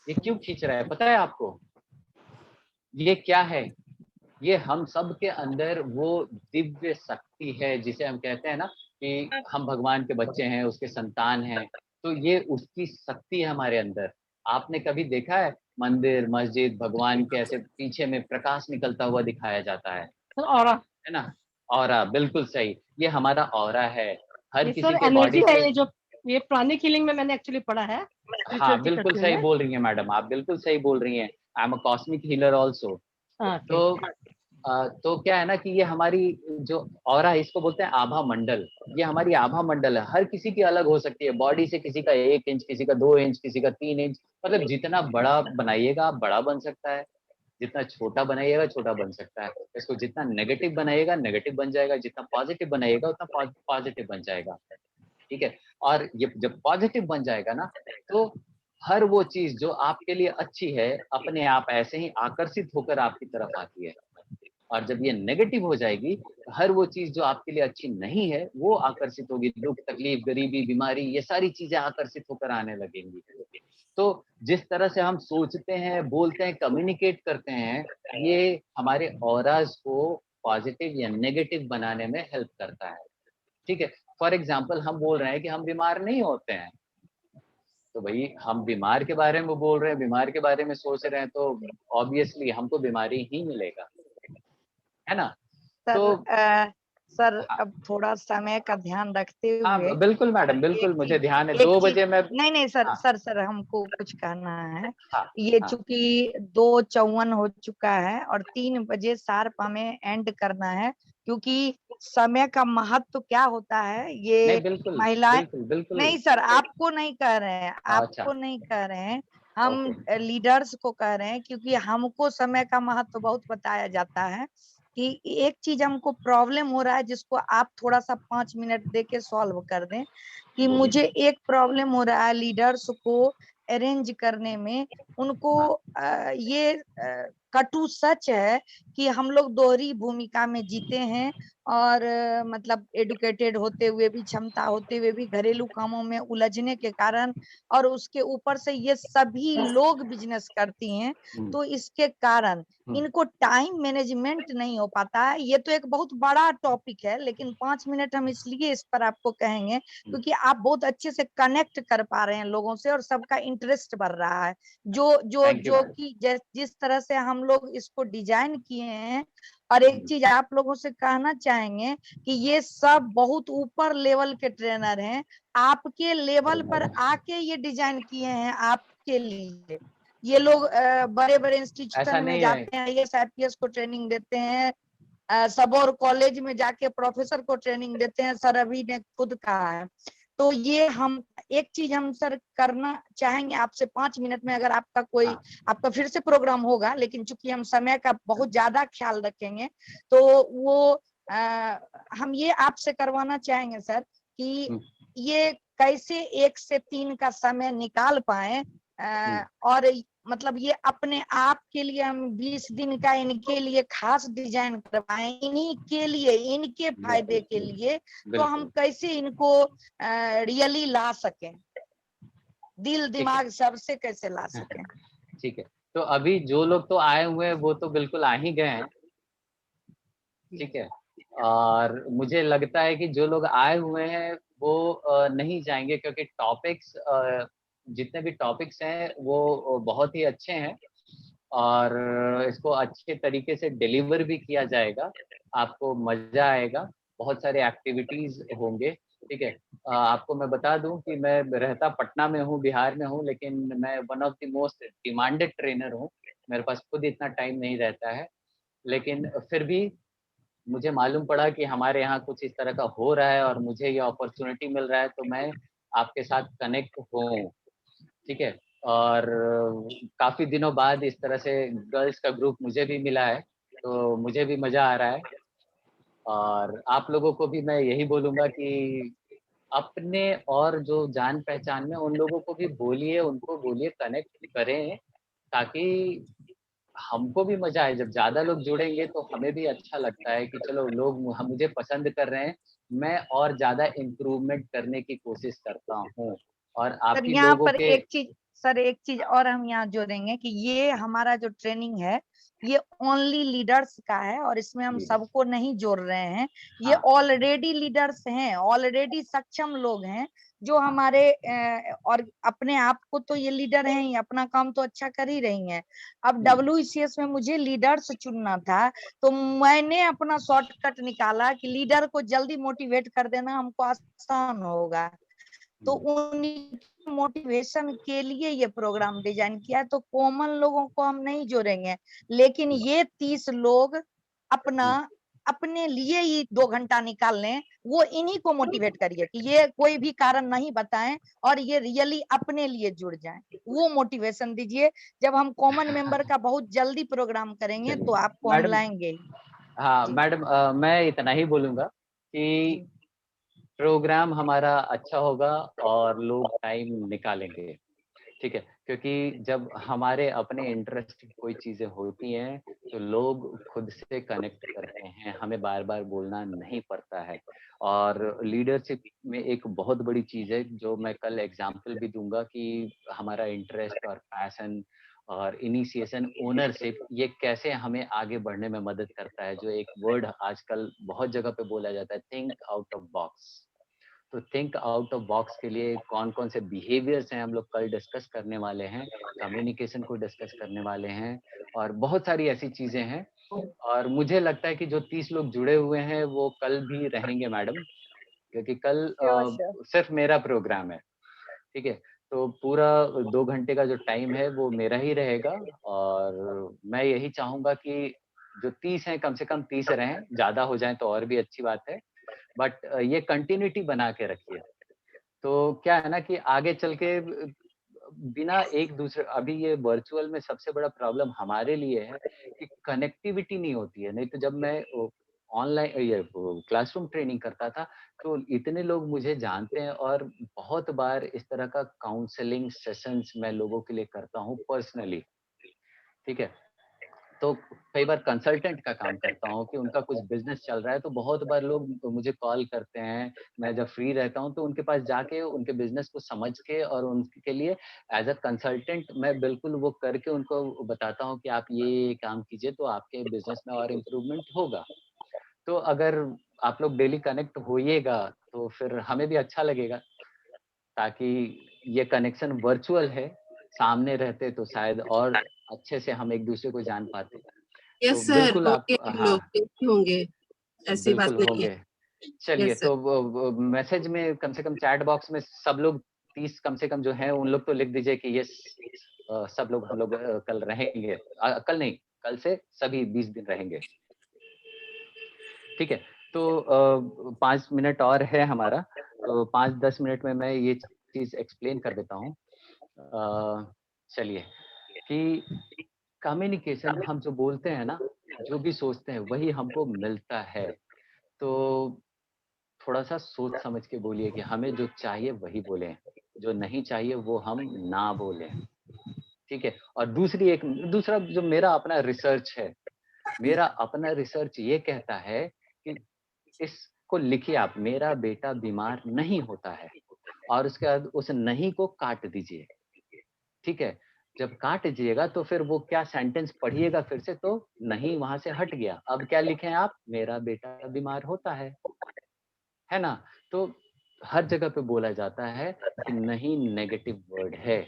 Speaker 1: ये क्यों खींच रहा है पता है आपको? ये क्या है? ये हम सब के अंदर वो दिव्य शक्ति है जिसे हम कहते हैं ना कि हम भगवान के बच्चे हैं, उसके संतान हैं, तो ये उसकी शक्ति है हमारे अंदर। आपने कभी देखा है मंदिर, मस्जिद, भगवान के ऐसे पीछे में प्रकाश निकलता हुआ दिखाया जाता है
Speaker 10: ऑरा,
Speaker 1: है ना? ऑरा, बिल्कुल सही, ये हमारा ऑरा है। हर
Speaker 10: ये
Speaker 1: किसी
Speaker 10: सर
Speaker 1: के
Speaker 10: एनर्जी
Speaker 1: बॉडी
Speaker 10: है,
Speaker 1: पे।
Speaker 10: ये जो ये प्राणिक हीलिंग में मैंने एक्चुअली पढ़ा है,
Speaker 1: हाँ,
Speaker 10: स्पिरिचुअलिटी
Speaker 1: बिल्कुल
Speaker 10: करते
Speaker 1: सही
Speaker 10: हुए।
Speaker 1: बोल रही हैं मैडम, आप बिल्कुल सही बोल रही हैं। I am a cosmic healer also.
Speaker 10: Okay,
Speaker 1: तो क्या है ना कि ये हमारी जो ऑरा है, इसको बोलते हैं आभा मंडल। ये हमारी आभा मंडल है, हर किसी की अलग हो सकती है बॉडी से, किसी का 1 इंच, किसी का 2 इंच, किसी का 3 इंच, मतलब जितना बड़ा बनाइएगा आप बड़ा बन सकता है, जितना छोटा बनाइएगा छोटा बन सकता है। इसको जितना नेगेटिव बनाइएगा नेगेटिव बन जाएगा, जितना पॉजिटिव बनाइएगा उतना पॉजिटिव बन जाएगा, ठीक है? और ये जब पॉजिटिव बन जाएगा ना, तो हर वो चीज जो आपके लिए अच्छी है अपने आप ऐसे ही आकर्षित होकर आपकी तरफ आती है। और जब ये नेगेटिव हो जाएगी, हर वो चीज जो आपके लिए अच्छी नहीं है वो आकर्षित होगी। दुख, तकलीफ, गरीबी, बीमारी, ये सारी चीजें आकर्षित होकर आने लगेंगी। तो जिस तरह से हम सोचते हैं, बोलते हैं, कम्युनिकेट करते हैं, ये हमारे ऑराज को पॉजिटिव या नेगेटिव बनाने में हेल्प करता है, ठीक है? फॉर एग्जाम्पल हम बोल रहे हैं कि हम बीमार नहीं होते हैं, तो भाई हम बीमार के बारे में बोल रहे हैं, बीमार के बारे में सोच रहे हैं, तो ऑब्वियसली हमको बीमारी ही मिलेगा, है ना? तो
Speaker 4: सर
Speaker 1: हाँ,
Speaker 4: अब थोड़ा समय का ध्यान रखते हुए
Speaker 1: हाँ बिल्कुल मैडम, बिल्कुल, मुझे ध्यान है,
Speaker 4: एक
Speaker 1: 2
Speaker 4: चीज,
Speaker 1: बजे मैं।
Speaker 4: नहीं सर,
Speaker 1: हाँ,
Speaker 4: सर हमको कुछ कहना है।
Speaker 1: हाँ,
Speaker 4: ये
Speaker 1: हाँ,
Speaker 4: चूंकि 2:54 हो चुका है और 3 बजे शार्प हमें एंड करना है, क्योंकि समय का महत्व क्या होता है ये
Speaker 1: नहीं बिल्कुल,
Speaker 4: महिलाएं,
Speaker 1: बिल्कुल, बिल्कुल।
Speaker 4: नहीं सर आपको नहीं कह रहे हैं,
Speaker 1: अच्छा,
Speaker 4: आपको नहीं कह रहे हैं, हम
Speaker 1: ओके,
Speaker 4: लीडर्स को कह रहे हैं, क्योंकि हमको समय का महत्व बहुत बताया जाता है कि एक चीज हमको प्रॉब्लम हो रहा है जिसको आप थोड़ा सा 5 मिनट दे के सॉल्व कर दें। कि
Speaker 1: बोलिए।
Speaker 4: मुझे एक प्रॉब्लम हो रहा है लीडर्स को अरेंज करने में, उनको ये कटु सच है कि हम लोग दोहरी भूमिका में जीते हैं और मतलब एडुकेटेड होते हुए भी, क्षमता होते हुए भी घरेलू कामों में उलझने के कारण, और उसके ऊपर से ये सभी लोग बिजनेस करती हैं, तो इसके कारण इनको टाइम मैनेजमेंट नहीं हो पाता है। ये तो एक बहुत बड़ा टॉपिक है, लेकिन 5 मिनट हम इसलिए इस पर आपको कहेंगे क्योंकि आप बहुत अच्छे से कनेक्ट कर पा रहे हैं लोगों से और सबका इंटरेस्ट बढ़ रहा है। जो कि जिस तरह से हम लोग इसको डिजाइन किए हैं, और एक चीज आप लोगों से कहना चाहेंगे कि ये सब बहुत ऊपर लेवल के ट्रेनर हैं, आपके लेवल पर आके ये डिजाइन किए हैं आपके लिए। ये लोग बड़े बड़े
Speaker 1: ऐसा
Speaker 4: इंस्टीट्यूशन में
Speaker 1: नहीं है।
Speaker 4: जाते हैं, IAS IPS को ट्रेनिंग देते हैं, सबौर कॉलेज में जाके प्रोफेसर को ट्रेनिंग देते हैं, सर अभी ने खुद कहा है। तो ये हम एक चीज हम सर करना चाहेंगे आपसे 5 मिनट में, अगर आपका कोई आपका फिर से प्रोग्राम होगा, लेकिन चूंकि हम समय का बहुत ज्यादा ख्याल रखेंगे, तो वो हम ये आपसे करवाना चाहेंगे सर कि ये कैसे 1 से 3 का समय निकाल पाए, और मतलब ये अपने आप के लिए हम 20 दिन का इनके लिए खास डिजाइन करवाएं, इन्हीं के लिए, इनके फायदे के लिए, तो हम कैसे इनको रियली ला सकें, दिल दिमाग सबसे कैसे ला सकें।
Speaker 1: ठीक है, तो अभी जो लोग तो आए हुए हैं वो तो बिल्कुल आ ही गए हैं, ठीक है? और मुझे लगता है कि जो लोग आए हुए हैं वो नहीं जाएंगे, क्योंकि टॉपिक्स जितने भी टॉपिक्स हैं वो बहुत ही अच्छे हैं और इसको अच्छे तरीके से डिलीवर भी किया जाएगा, आपको मजा आएगा, बहुत सारे एक्टिविटीज होंगे, ठीक है? आपको मैं बता दूं कि मैं रहता पटना में हूँ, बिहार में हूँ, लेकिन मैं one of the most demanded trainer हूँ। मेरे पास खुद इतना टाइम नहीं रहता है, लेकिन फिर भी मुझे मालूम पड़ा कि हमारे यहाँ कुछ इस तरह का हो रहा है और मुझे ये अपॉर्चुनिटी मिल रहा है, तो मैं आपके साथ कनेक्ट हूँ, ठीक है? और काफ़ी दिनों बाद इस तरह से गर्ल्स का ग्रुप मुझे भी मिला है, तो मुझे भी मज़ा आ रहा है। और आप लोगों को भी मैं यही बोलूँगा कि अपने और जो जान-पहचान में उन लोगों को भी बोलिए, उनको बोलिए कनेक्ट करें, ताकि हमको भी मज़ा आए। जब ज़्यादा लोग जुड़ेंगे तो हमें भी अच्छा लगता है कि चलो लोग मुझे पसंद कर रहे हैं, मैं और ज़्यादा इम्प्रूवमेंट करने की कोशिश करता हूँ। और
Speaker 4: सर
Speaker 1: आपकी
Speaker 4: यहाँ
Speaker 1: लोगों
Speaker 4: पर
Speaker 1: के
Speaker 4: एक चीज, सर एक चीज और हम यहाँ जोड़ेंगे कि ये हमारा जो ट्रेनिंग है ये ओनली लीडर्स का है और इसमें हम सबको नहीं जोड़ रहे हैं। ये
Speaker 1: हाँ।
Speaker 4: ऑलरेडी लीडर्स हैं, ऑलरेडी सक्षम लोग हैं जो हमारे और अपने आप को तो ये लीडर हैं, ये अपना काम तो अच्छा कर ही रही हैं। अब WCS में मुझे लीडर्स चुनना था तो मैंने अपना शॉर्टकट निकाला कि लीडर को जल्दी मोटिवेट कर देना हमको आसान होगा, तो उन्हीं मोटिवेशन के लिए ये प्रोग्राम डिजाइन किया। तो कॉमन लोगों को हम नहीं जोड़ेंगे, लेकिन ये 30 लोग अपने लिए ही 2 घंटा निकाल लें, वो इन्हीं को मोटिवेट करिए कि ये कोई भी कारण नहीं बताएं और ये रियली अपने लिए जुड़ जाएं, वो मोटिवेशन दीजिए। जब हम कॉमन मेंबर का बहुत जल्दी प्रोग्राम करेंगे तो आपको हम लाएंगे।
Speaker 1: हाँ मैडम, मैं इतना ही बोलूंगा कि प्रोग्राम हमारा अच्छा होगा और लोग टाइम निकालेंगे, ठीक है, क्योंकि जब हमारे अपने इंटरेस्ट की कोई चीजें होती हैं तो लोग खुद से कनेक्ट करते हैं, हमें बार बार बोलना नहीं पड़ता है। और लीडरशिप में एक बहुत बड़ी चीज है जो मैं कल एग्जांपल भी दूंगा कि हमारा इंटरेस्ट और पैशन और इनिशिएशन, ओनरशिप, ये कैसे हमें आगे बढ़ने में मदद करता है। जो एक वर्ड आजकल बहुत जगह पे बोला जाता है, थिंक आउट ऑफ बॉक्स। तो थिंक आउट ऑफ बॉक्स के लिए कौन कौन से बिहेवियर्स हैं हम लोग कल डिस्कस करने वाले हैं, कम्युनिकेशन को डिस्कस करने वाले हैं और बहुत सारी ऐसी चीजें हैं। और मुझे लगता है कि जो 30 लोग जुड़े हुए हैं वो कल भी रहेंगे मैडम, क्योंकि कल सिर्फ मेरा प्रोग्राम है, ठीक है। तो पूरा 2 घंटे का जो टाइम है वो मेरा ही रहेगा और मैं यही चाहूंगा कि जो 30 हैं कम से कम 30 रहें, ज्यादा हो जाए तो और भी अच्छी बात है, बट ये कंटिन्यूटी बना के रखिए। तो क्या है ना कि आगे चल के बिना एक दूसरे, अभी ये वर्चुअल में सबसे बड़ा प्रॉब्लम हमारे लिए है कि कनेक्टिविटी नहीं होती है। नहीं तो जब मैं ऑनलाइन ये क्लासरूम ट्रेनिंग करता था तो इतने लोग मुझे जानते हैं और बहुत बार इस तरह का काउंसलिंग सेशंस मैं लोगों के लिए करता हूँ पर्सनली, ठीक है। तो कई बार कंसल्टेंट का काम करता हूँ कि उनका कुछ बिजनेस चल रहा है तो बहुत बार लोग मुझे कॉल करते हैं, मैं जब फ्री रहता हूँ तो उनके पास जाके उनके बिजनेस को समझ के और उनके लिए एज अ कंसल्टेंट मैं बिल्कुल वो करके उनको बताता हूँ कि आप ये काम कीजिए तो आपके बिजनेस में और इम्प्रूवमेंट होगा। तो अगर आप लोग डेली कनेक्ट होइएगा तो फिर हमें भी अच्छा लगेगा, ताकि ये कनेक्शन वर्चुअल है, सामने रहते तो शायद और अच्छे से हम एक दूसरे को जान पाते।
Speaker 2: यस
Speaker 1: तो
Speaker 2: सर,
Speaker 1: बिल्कुल आप, हाँ
Speaker 2: होंगे, ऐसी बात
Speaker 1: बिल्कुल
Speaker 2: नहीं है।
Speaker 1: होंगे। चलिए,
Speaker 2: यस सर।
Speaker 1: तो मैसेज में कम से कम चैट बॉक्स में सब लोग 30 कम से कम जो हैं उन लोग तो लिख दीजिए कि यस, सब लोग हम लोग कल रहेंगे। कल नहीं, कल से सभी 20 दिन रहेंगे, ठीक है। तो 5 मिनट और है हमारा, तो 5-10 मिनट में मैं ये चीज एक्सप्लेन कर देता हूँ। चलिए, कि कम्युनिकेशन हम जो बोलते हैं ना, जो भी सोचते हैं वही हमको मिलता है। तो थोड़ा सा सोच समझ के बोलिए कि हमें जो चाहिए वही बोलें, जो नहीं चाहिए वो हम ना बोलें, ठीक है। और दूसरा जो मेरा अपना रिसर्च है, मेरा अपना रिसर्च ये कहता है कि इसको लिखिए आप, मेरा बेटा बीमार नहीं होता है, और उसके बाद उस नहीं को काट दीजिए, ठीक है। जब काट दीजिएगा तो फिर वो क्या सेंटेंस पढ़िएगा फिर से, तो नहीं वहां से हट गया। अब क्या लिखें आप, मेरा बेटा बीमार होता है ना। तो हर जगह पे बोला जाता है कि नहीं नेगेटिव वर्ड है,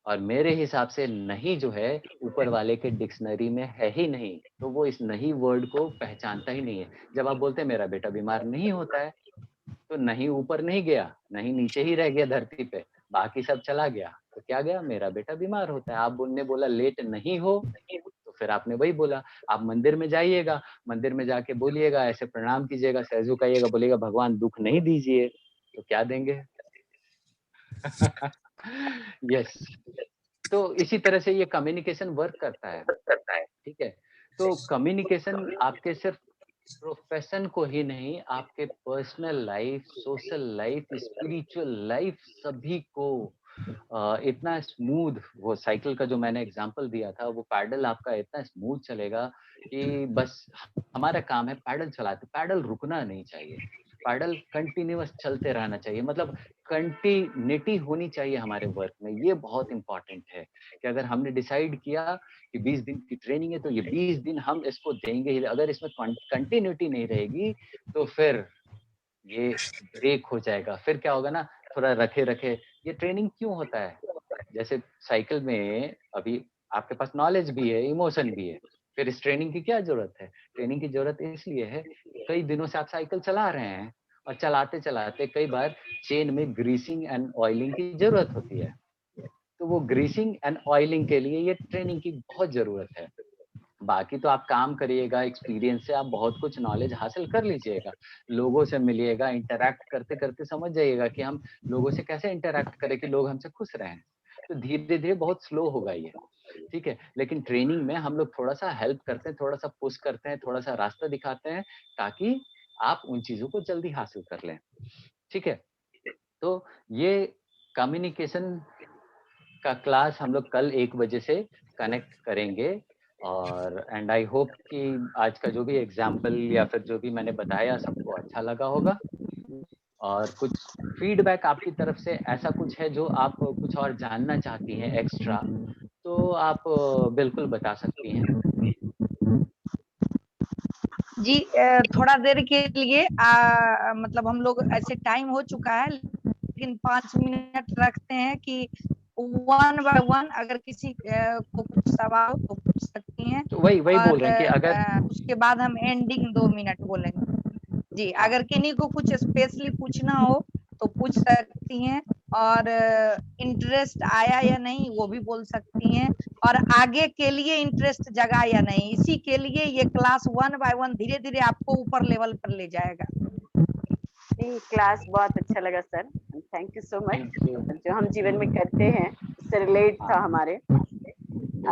Speaker 1: और मेरे हिसाब से नहीं जो है ऊपर वाले के डिक्शनरी में है ही नहीं, तो वो इस नहीं वर्ड को पहचानता ही नहीं है। जब आप बोलते हैं मेरा बेटा बीमार नहीं होता है, तो नहीं ऊपर नहीं गया, नहीं नीचे ही रह गया धरती पे, बाकी सब चला गया। तो क्या गया, मेरा बेटा बीमार होता है। आप ने बोला लेट नहीं हो, तो फिर आपने वही बोला। आप मंदिर में जाइएगा, मंदिर में जाके बोलिएगा, ऐसे प्रणाम कीजिएगा, सर झुकाइएगा, बोलिएगा भगवान दुख नहीं दीजिए, तो क्या देंगे? यस। तो इसी तरह से ये कम्युनिकेशन वर्क करता है, ठीक है। तो कम्युनिकेशन आपके सिर्फ प्रोफेशन को ही नहीं, आपके personal life, social life, spiritual life, सभी को इतना स्मूथ, वो साइकिल का जो मैंने एग्जांपल दिया था, वो पैडल आपका इतना स्मूथ चलेगा कि बस हमारा काम है पैडल चलाते, पैडल रुकना नहीं चाहिए। पैडल कंटिन्यूअस चलते रहना चाहिए, मतलब कंटिन्यूटी होनी चाहिए हमारे वर्क में। ये बहुत इंपॉर्टेंट है कि अगर हमने डिसाइड किया कि 20 दिन की ट्रेनिंग है तो ये 20 दिन हम इसको देंगे ही। अगर इसमें कंटिन्यूटी नहीं रहेगी तो फिर ये ब्रेक हो जाएगा। फिर क्या होगा ना, थोड़ा रखे रखे। ये ट्रेनिंग क्यों होता है? जैसे साइकिल में अभी आपके पास नॉलेज भी है, इमोशन भी है, फिर इस ट्रेनिंग की क्या जरूरत है? ट्रेनिंग की जरूरत इसलिए है, कई दिनों से आप साइकिल चला रहे हैं और चलाते चलाते कई बार चेन में ग्रीसिंग एंड ऑयलिंग की जरूरत होती है। तो वो ग्रीसिंग एंड ऑयलिंग के लिए ये ट्रेनिंग की बहुत जरूरत है। बाकी तो आप काम करिएगा, एक्सपीरियंस से आप बहुत कुछ नॉलेज हासिल कर लीजिएगा, लोगों से मिलिएगा, इंटरैक्ट करते करते समझ जाइएगा कि हम लोगों से कैसे इंटरैक्ट करें कि लोग हमसे खुश रहें। तो धीरे धीरे बहुत स्लो होगा ये, ठीक है। लेकिन ट्रेनिंग में हम लोग थोड़ा सा हेल्प करते हैं, थोड़ा सा पुश करते हैं, थोड़ा सा रास्ता दिखाते हैं ताकि आप उन चीजों को जल्दी हासिल कर लें, ठीक है। तो ये कम्युनिकेशन का क्लास हम लोग कल 1 बजे से कनेक्ट करेंगे। और एंड आई होप कि आज का जो भी एग्जाम्पल या फिर जो भी मैंने बताया सबको अच्छा लगा होगा। और कुछ फीडबैक आपकी तरफ से ऐसा कुछ है जो आप कुछ और जानना चाहती हैं एक्स्ट्रा, तो आप बिल्कुल बता सकती हैं।
Speaker 4: जी थोड़ा देर के लिए मतलब हम लोग ऐसे टाइम हो चुका है, लेकिन 5 मिनट रखते हैं कि 1 बाय 1 अगर किसी को कुछ सवाल तो पूछ सकती हैं।
Speaker 1: तो वही बोल रहे हैं कि अगर
Speaker 4: उसके बाद हम एंडिंग 2 मिनट बोलेंगे। जी, अगर किन्हीं को कुछ स्पेशली पूछना हो तो पूछ सकती हैं, और इंटरेस्ट आया या नहीं वो भी बोल सकती हैं, और आगे के लिए इंटरेस्ट जगा या नहीं, इसी के लिए ये क्लास 1 बाय 1 धीरे धीरे आपको ऊपर लेवल पर ले जाएगा।
Speaker 11: नहीं, क्लास बहुत अच्छा लगा sir, thank you so much. जो हम जीवन में करते हैं उससे रिलेट था हमारे।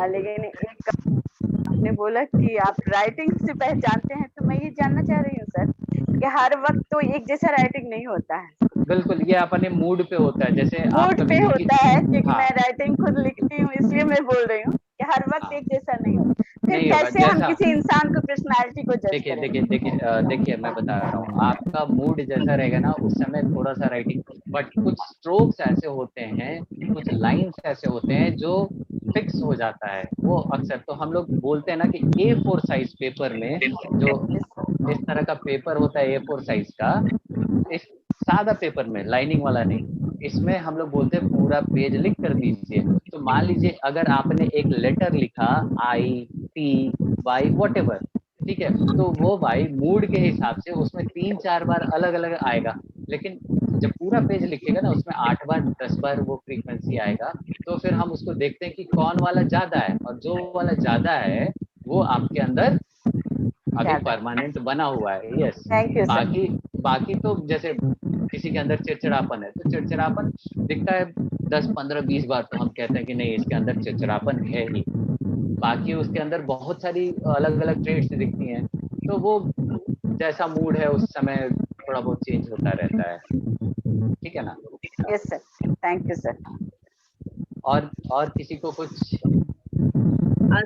Speaker 11: लेकिन एक आपने बोला कि आप राइटिंग से पहचानते हैं, तो मैं ये जानना चाह रही हूँ सर कि हर वक्त तो एक जैसा राइटिंग नहीं होता है।
Speaker 1: बिल्कुल, ये अपने मूड पे होता है। जैसे
Speaker 11: मूड पे होता है, क्योंकि मैं राइटिंग खुद लिखती हूँ, इसलिए मैं बोल रही हूँ कि हर वक्त एक जैसा नहीं होता। फिर कैसे हम किसी इंसान को, पर्सनालिटी को जज करें?
Speaker 1: देखिए मैं बता रहा हूँ, आपका मूड जैसा रहेगा ना उस समय थोड़ा सा राइटिंग, बट कुछ स्ट्रोक्स ऐसे होते हैं, कुछ लाइन्स ऐसे होते हैं जो फिक्स हो जाता है। वो अक्सर तो हम लोग बोलते हैं ना कि A4 साइज पेपर में, जो इस तरह का पेपर होता है A4 साइज का, इस सादा पेपर में, लाइनिंग वाला नहीं, इसमें हम लोग बोलते हैं पूरा पेज लिख कर दीजिए। तो मान लीजिए अगर आपने एक लेटर लिखा I-T-Y व्हाटएवर, ठीक है, तो वो भाई मूड के हिसाब से उसमें 3-4 बार अलग अलग आएगा, लेकिन जब पूरा पेज लिखेगा ना उसमें 8 बार 10 बार वो फ्रीक्वेंसी आएगा। तो फिर हम उसको देखते हैं कि कौन वाला ज्यादा है, और जो वाला ज्यादा है वो आपके अंदर अभी परमानेंट बना हुआ है। यस, बाकी तो जैसे किसी के अंदर चिड़चिड़ापन है तो चिड़चिड़ापन दिखता है 10, 15, 20 बार, तो हम कहते हैं कि नहीं इसके अंदर चिड़चिड़ापन है ही। बाकी उसके अंदर बहुत सारी अलग अलग ट्रेड्स दिखती हैं, तो वो जैसा मूड है उस समय थोड़ा बहुत चेंज होता रहता है, ठीक है ना?
Speaker 11: Yes sir, thank you sir.
Speaker 1: और किसी को कुछ?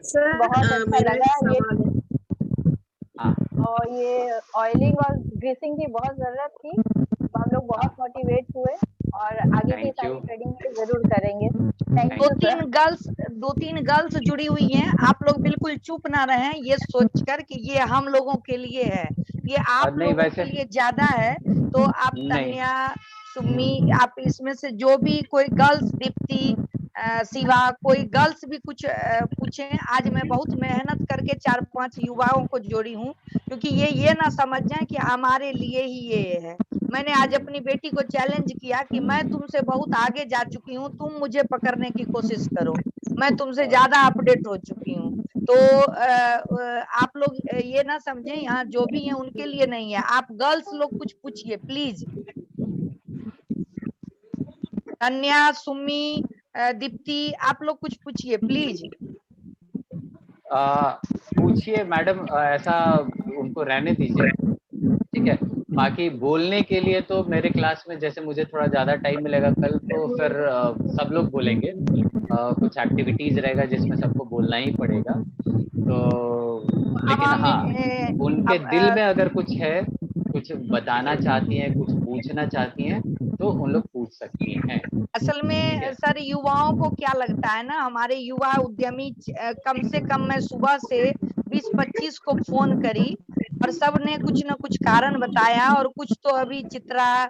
Speaker 16: सर
Speaker 9: बहुत अच्छा लगा ये।
Speaker 1: हाँ,
Speaker 16: और ये ऑयलिंग और ग्रीसिंग की बहुत जरूरत थी, तो हम लोग बहुत मोटिवेट हुए और आगे भी सारी ट्रेनिंग जरूर करेंगे।
Speaker 4: दो तीन गर्ल्स जुड़ी हुई हैं, आप लोग बिल्कुल चुप ना रहें, ये सोचकर कि ये हम लोगों के लिए है, ये आप लोगों के लिए ज्यादा है। तो आप तन्या, सुमी, आप इसमें से जो भी कोई गर्ल्स, दीप्ति, शिवा, कोई गर्ल्स भी कुछ पूछें। आज मैं बहुत मेहनत करके 4-5 युवाओं को जोड़ी हूँ, क्योंकि ये ना समझ जाए कि हमारे लिए ही ये है। मैंने आज अपनी बेटी को चैलेंज किया कि मैं तुमसे बहुत आगे जा चुकी हूँ, तुम मुझे पकड़ने की कोशिश करो, मैं तुमसे ज्यादा अपडेट हो चुकी हूँ। तो आप लोग ये ना समझें यहाँ जो भी है उनके लिए नहीं है। आप गर्ल्स लोग कुछ पूछिए प्लीज। कन्या, सुमी, दीप्ति, आप लोग कुछ पूछिए प्लीज।
Speaker 1: पूछिए मैडम, ऐसा उनको रहने दीजिए, ठीक है। बाकी बोलने के लिए तो मेरे क्लास में जैसे मुझे थोड़ा ज्यादा टाइम मिलेगा कल, तो फिर सब लोग बोलेंगे। कुछ एक्टिविटीज रहेगा जिसमें सबको बोलना ही पड़ेगा। तो लेकिन हाँ, उनके दिल में अगर कुछ है कुछ बताना चाहती हैं, कुछ पूछना चाहती हैं, तो उन लोग पूछ सकती हैं।
Speaker 4: असल में सर युवाओं को क्या लगता है ना, हमारे युवा उद्यमी कम से कम मैं सुबह से 20-25 को फोन करी और सब ने कुछ न कुछ कारण बताया, और कुछ तो अभी चित्रा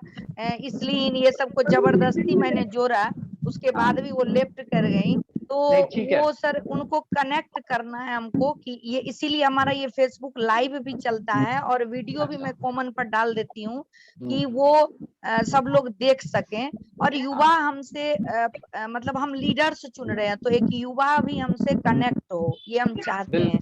Speaker 4: इसलिए ये सब को जबरदस्ती मैंने जोड़ा, उसके बाद भी वो लेफ्ट कर गई। तो वो सर उनको कनेक्ट करना है हमको कि ये, इसीलिए हमारा ये फेसबुक लाइव भी चलता है और वीडियो भी मैं कॉमन पर डाल देती हूँ कि वो सब लोग देख सकें। और युवा हमसे मतलब हम लीडर्स चुन रहे हैं, तो एक युवा भी हमसे कनेक्ट हो, ये हम चाहते हैं।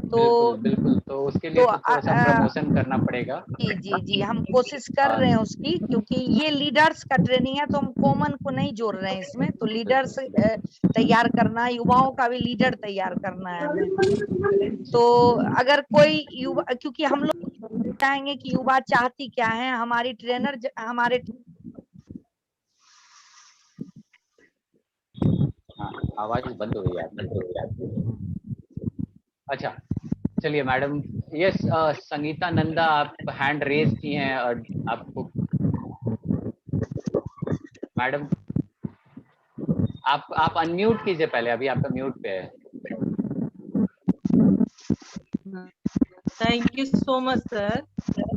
Speaker 4: तो
Speaker 1: बिल्कुल, तो उसके लिए तो थोड़ा सा प्रमोशन करना पड़ेगा।
Speaker 4: जी हम कोशिश कर रहे हैं उसकी, क्योंकि ये लीडर्स का ट्रेनिंग है, तो हम कॉमन को नहीं जोड़ रहे हैं इसमें। तो लीडर्स तैयार करना, युवाओं का भी लीडर तैयार करना है हमें। तो अगर कोई युवा, क्योंकि हम लोग चाहेंगे कि युवा चाहती क्या है, हमारी ट्रेनर हमारे
Speaker 1: आवाज बंद हो गई आपकी। अच्छा चलिए मैडम, यस संगीता नंदा, आप हैंड रेज की हैं और आपको मैडम आप अनम्यूट कीजिए पहले, अभी आपका म्यूट पे है।
Speaker 14: Thank you so much sir,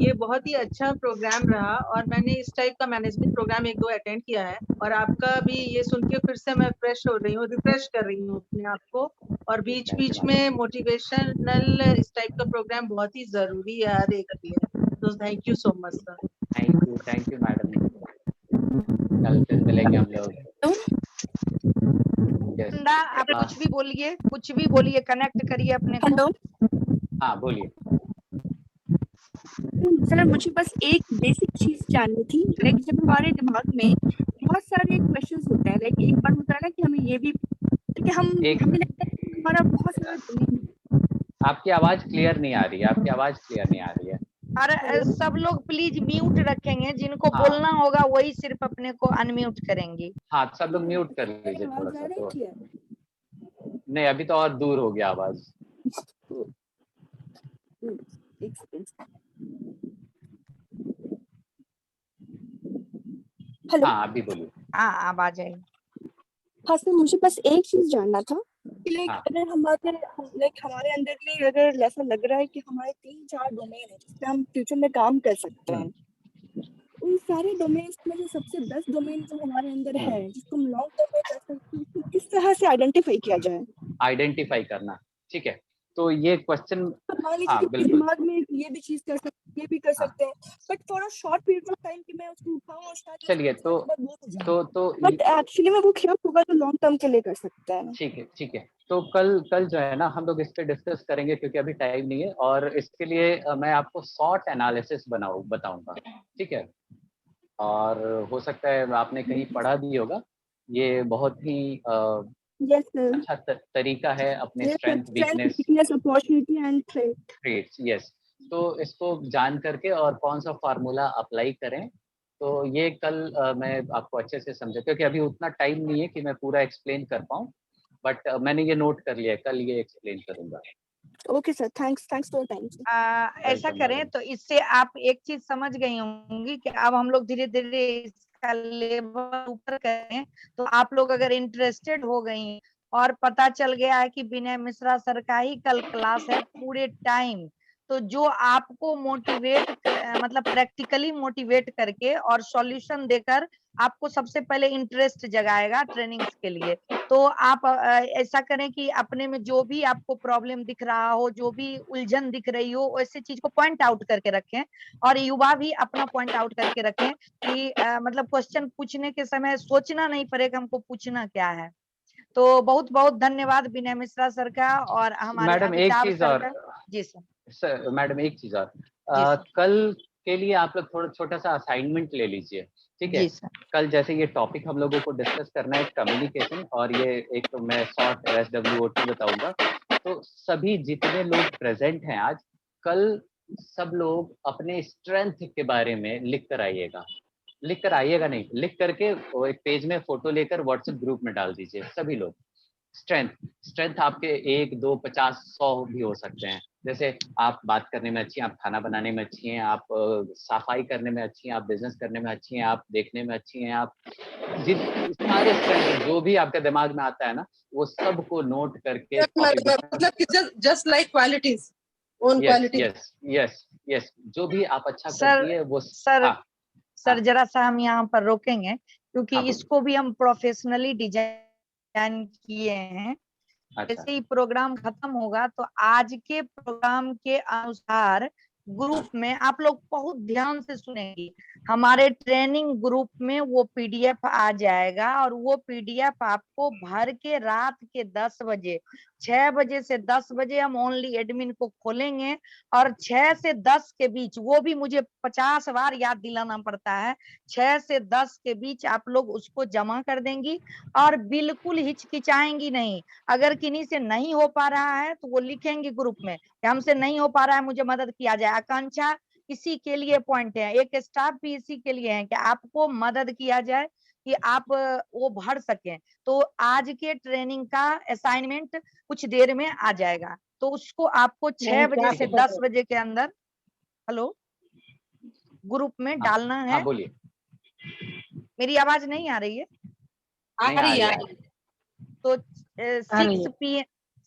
Speaker 14: ये बहुत ही अच्छा प्रोग्राम रहा और मैंने इस टाइप का मैनेजमेंट प्रोग्राम 1-2 अटेंड किया है, और आपका भी ये सुन के फिर से मैं फ्रेश हो रही हूँ, रिफ्रेश कर रही हूँ अपने आप को। और बीच बीच में मोटिवेशनल इस टाइप का प्रोग्राम बहुत ही जरूरी है हर एक के लिए। तो thank you so much sir.
Speaker 1: Thank you madam, कल फिर मिलेंगे हम लोग।
Speaker 4: आप कुछ भी बोलिए, कनेक्ट करिए अपने को।
Speaker 1: हाँ बोलिए।
Speaker 9: सर मुझे बस एक बेसिक चीज जाननी थी, लाइक जब हमारे दिमाग में बहुत सारे क्वेश्चंस होते हैं, लाइक एक बार होता है ना कि हमें ये भी कि हमें लगता है कि हमारा बहुत सारा।
Speaker 1: आपकी आवाज क्लियर नहीं आ रही है, आपकी आवाज क्लियर नहीं आ रही है।
Speaker 4: अरे सब लोग प्लीज म्यूट रखेंगे, जिनको बोलना होगा वही सिर्फ अपने को अनम्यूट करेंगे।
Speaker 1: हाँ सब लोग म्यूट कर लीजिए थोड़ा सा। तो नहीं, अभी तो और दूर हो गया आवाज।
Speaker 9: हेलो,
Speaker 1: हाँ अभी बोलिए।
Speaker 4: हाँ अब आ जाएगी।
Speaker 9: हाँ सर, मुझे बस एक चीज जानना था कि लाइक अगर हमारे अंदर में अगर ऐसा लग रहा है कि हमारे 3-4 डोमेन है जिसपे हम फ्यूचर में काम कर सकते हैं, उन सारे डोमेन्स में जो सबसे बेस्ट डोमेन जो हमारे अंदर है, जिसको हम लॉन्ग टर्म में कर सकते हैं, उसको किस तरह से आइडेंटिफाई किया जाए?
Speaker 1: आइडेंटिफाई करना, ठीक है। तो ये क्वेश्चन,
Speaker 9: मान लीजिए कि दिमाग में ये भी चीज कर सकते हैं, ये भी कर सकते हैं, but for a short period of time कि मैं उसको उठाऊं और स्टार्ट।
Speaker 1: चलिए तो
Speaker 9: बट एक्चुअली में वो क्या होगा जो लॉन्ग टर्म के लिए कर सकते हैं।
Speaker 1: ठीक है। तो कल जो है ना हम लोग इस पे डिस्कस करेंगे, क्योंकि अभी टाइम नहीं है, और इसके लिए मैं आपको शॉर्ट एनालिसिस बताऊंगा, ठीक है। और हो सकता है आपने कहीं पढ़ा भी होगा, ये बहुत ही अच्छा तरीका है अपने strength, weakness,
Speaker 9: opportunity and threats.
Speaker 1: Yes. तो इसको जान करके और कौन सा फार्मूला अप्लाई करें, तो ये कल मैं आपको अच्छे से समझा, क्योंकि अभी उतना टाइम नहीं है कि मैं पूरा एक्सप्लेन कर पाऊँ, बट मैंने ये नोट कर लिया है, कल ये एक्सप्लेन करूंगा।
Speaker 9: Okay sir, thanks for time.
Speaker 4: ऐसा करें तो इससे आप एक चीज समझ गई होंगी कि अब हम लोग धीरे धीरे इसका लेवल ऊपर करें। तो आप लोग अगर इंटरेस्टेड हो गई और पता चल गया है कि विनय मिश्रा सर का ही कल क्लास है पूरे टाइम, तो जो आपको मोटिवेट मतलब प्रैक्टिकली मोटिवेट करके और सॉल्यूशन देकर आपको सबसे पहले इंटरेस्ट जगाएगा ट्रेनिंग्स के लिए। तो आप ऐसा करें कि अपने में जो भी आपको प्रॉब्लम दिख रहा हो, जो भी उलझन दिख रही हो, वैसे चीज को पॉइंट आउट करके रखें, और युवा भी अपना पॉइंट आउट करके रखें कि मतलब क्वेश्चन पूछने के समय सोचना नहीं पड़ेगा हमको पूछना क्या है। तो बहुत बहुत धन्यवाद विनय मिश्रा सर का और हमारे
Speaker 1: मैडम एक चीज और।
Speaker 4: जी
Speaker 1: सर मैडम एक चीज और, कल के लिए आप लोग थोड़ा छोटा सा असाइनमेंट ले लीजिए, ठीक है। कल जैसे ये टॉपिक हम लोगों को डिस्कस करना है कम्युनिकेशन, और ये एक मैं शॉर्ट SWOT बताऊंगा। तो सभी जितने लोग प्रेजेंट हैं आज, कल सब लोग अपने स्ट्रेंथ के बारे में लिख कर आइएगा नहीं, लिख करके वो एक पेज में फोटो लेकर व्हाट्सएप ग्रुप में डाल दीजिए सभी लोग, स्ट्रेंथ आपके 1, 2, 50, 100 भी हो सकते हैं। जैसे आप बात करने में अच्छी हैं, आप खाना बनाने में अच्छी हैं, आप सफाई करने में अच्छी हैं, आप बिजनेस करने में अच्छी हैं, आप देखने में अच्छी हैं, आप सारे स्ट्रेंथ जो भी आपके दिमाग में आता है ना, वो सबको नोट करके
Speaker 3: मतलब just like qualities, own qualities.
Speaker 1: Yes जो भी आप अच्छा करती है वो
Speaker 4: सर जरा सा हम यहाँ पर रोकेंगे, क्योंकि इसको भी हम प्रोफेशनली डिजाइन किए हैं। जैसे ही प्रोग्राम खत्म होगा तो आज के प्रोग्राम के अनुसार ग्रुप में आप लोग बहुत ध्यान से सुनेंगे, हमारे ट्रेनिंग ग्रुप में वो पीडीएफ आ जाएगा, और वो पीडीएफ आपको भर के रात के 10 बजे 6 बजे से 10 बजे हम ओनली एडमिन को खोलेंगे, और 6 से 10 के बीच, वो भी मुझे 50 बार याद दिलाना पड़ता है, 6 से 10 के बीच आप लोग उसको जमा कर देंगी, और बिल्कुल हिचकिचाएंगी नहीं। अगर किन्हीं से नहीं हो पा रहा है तो वो लिखेंगे ग्रुप में कि हमसे नहीं हो पा रहा है, मुझे मदद किया जाए। आकांक्षा इसी के लिए पॉइंट है, एक स्टाफ भी इसी के लिए है कि आपको मदद किया जाए कि आप वो भर सकें। तो आज के ट्रेनिंग का असाइनमेंट कुछ देर में आ जाएगा, तो उसको आपको 6 बजे से 10 बजे के अंदर ग्रुप में डालना है।
Speaker 1: बोलिए,
Speaker 4: मेरी आवाज नहीं आ रही है?
Speaker 3: आ रही है।
Speaker 4: तो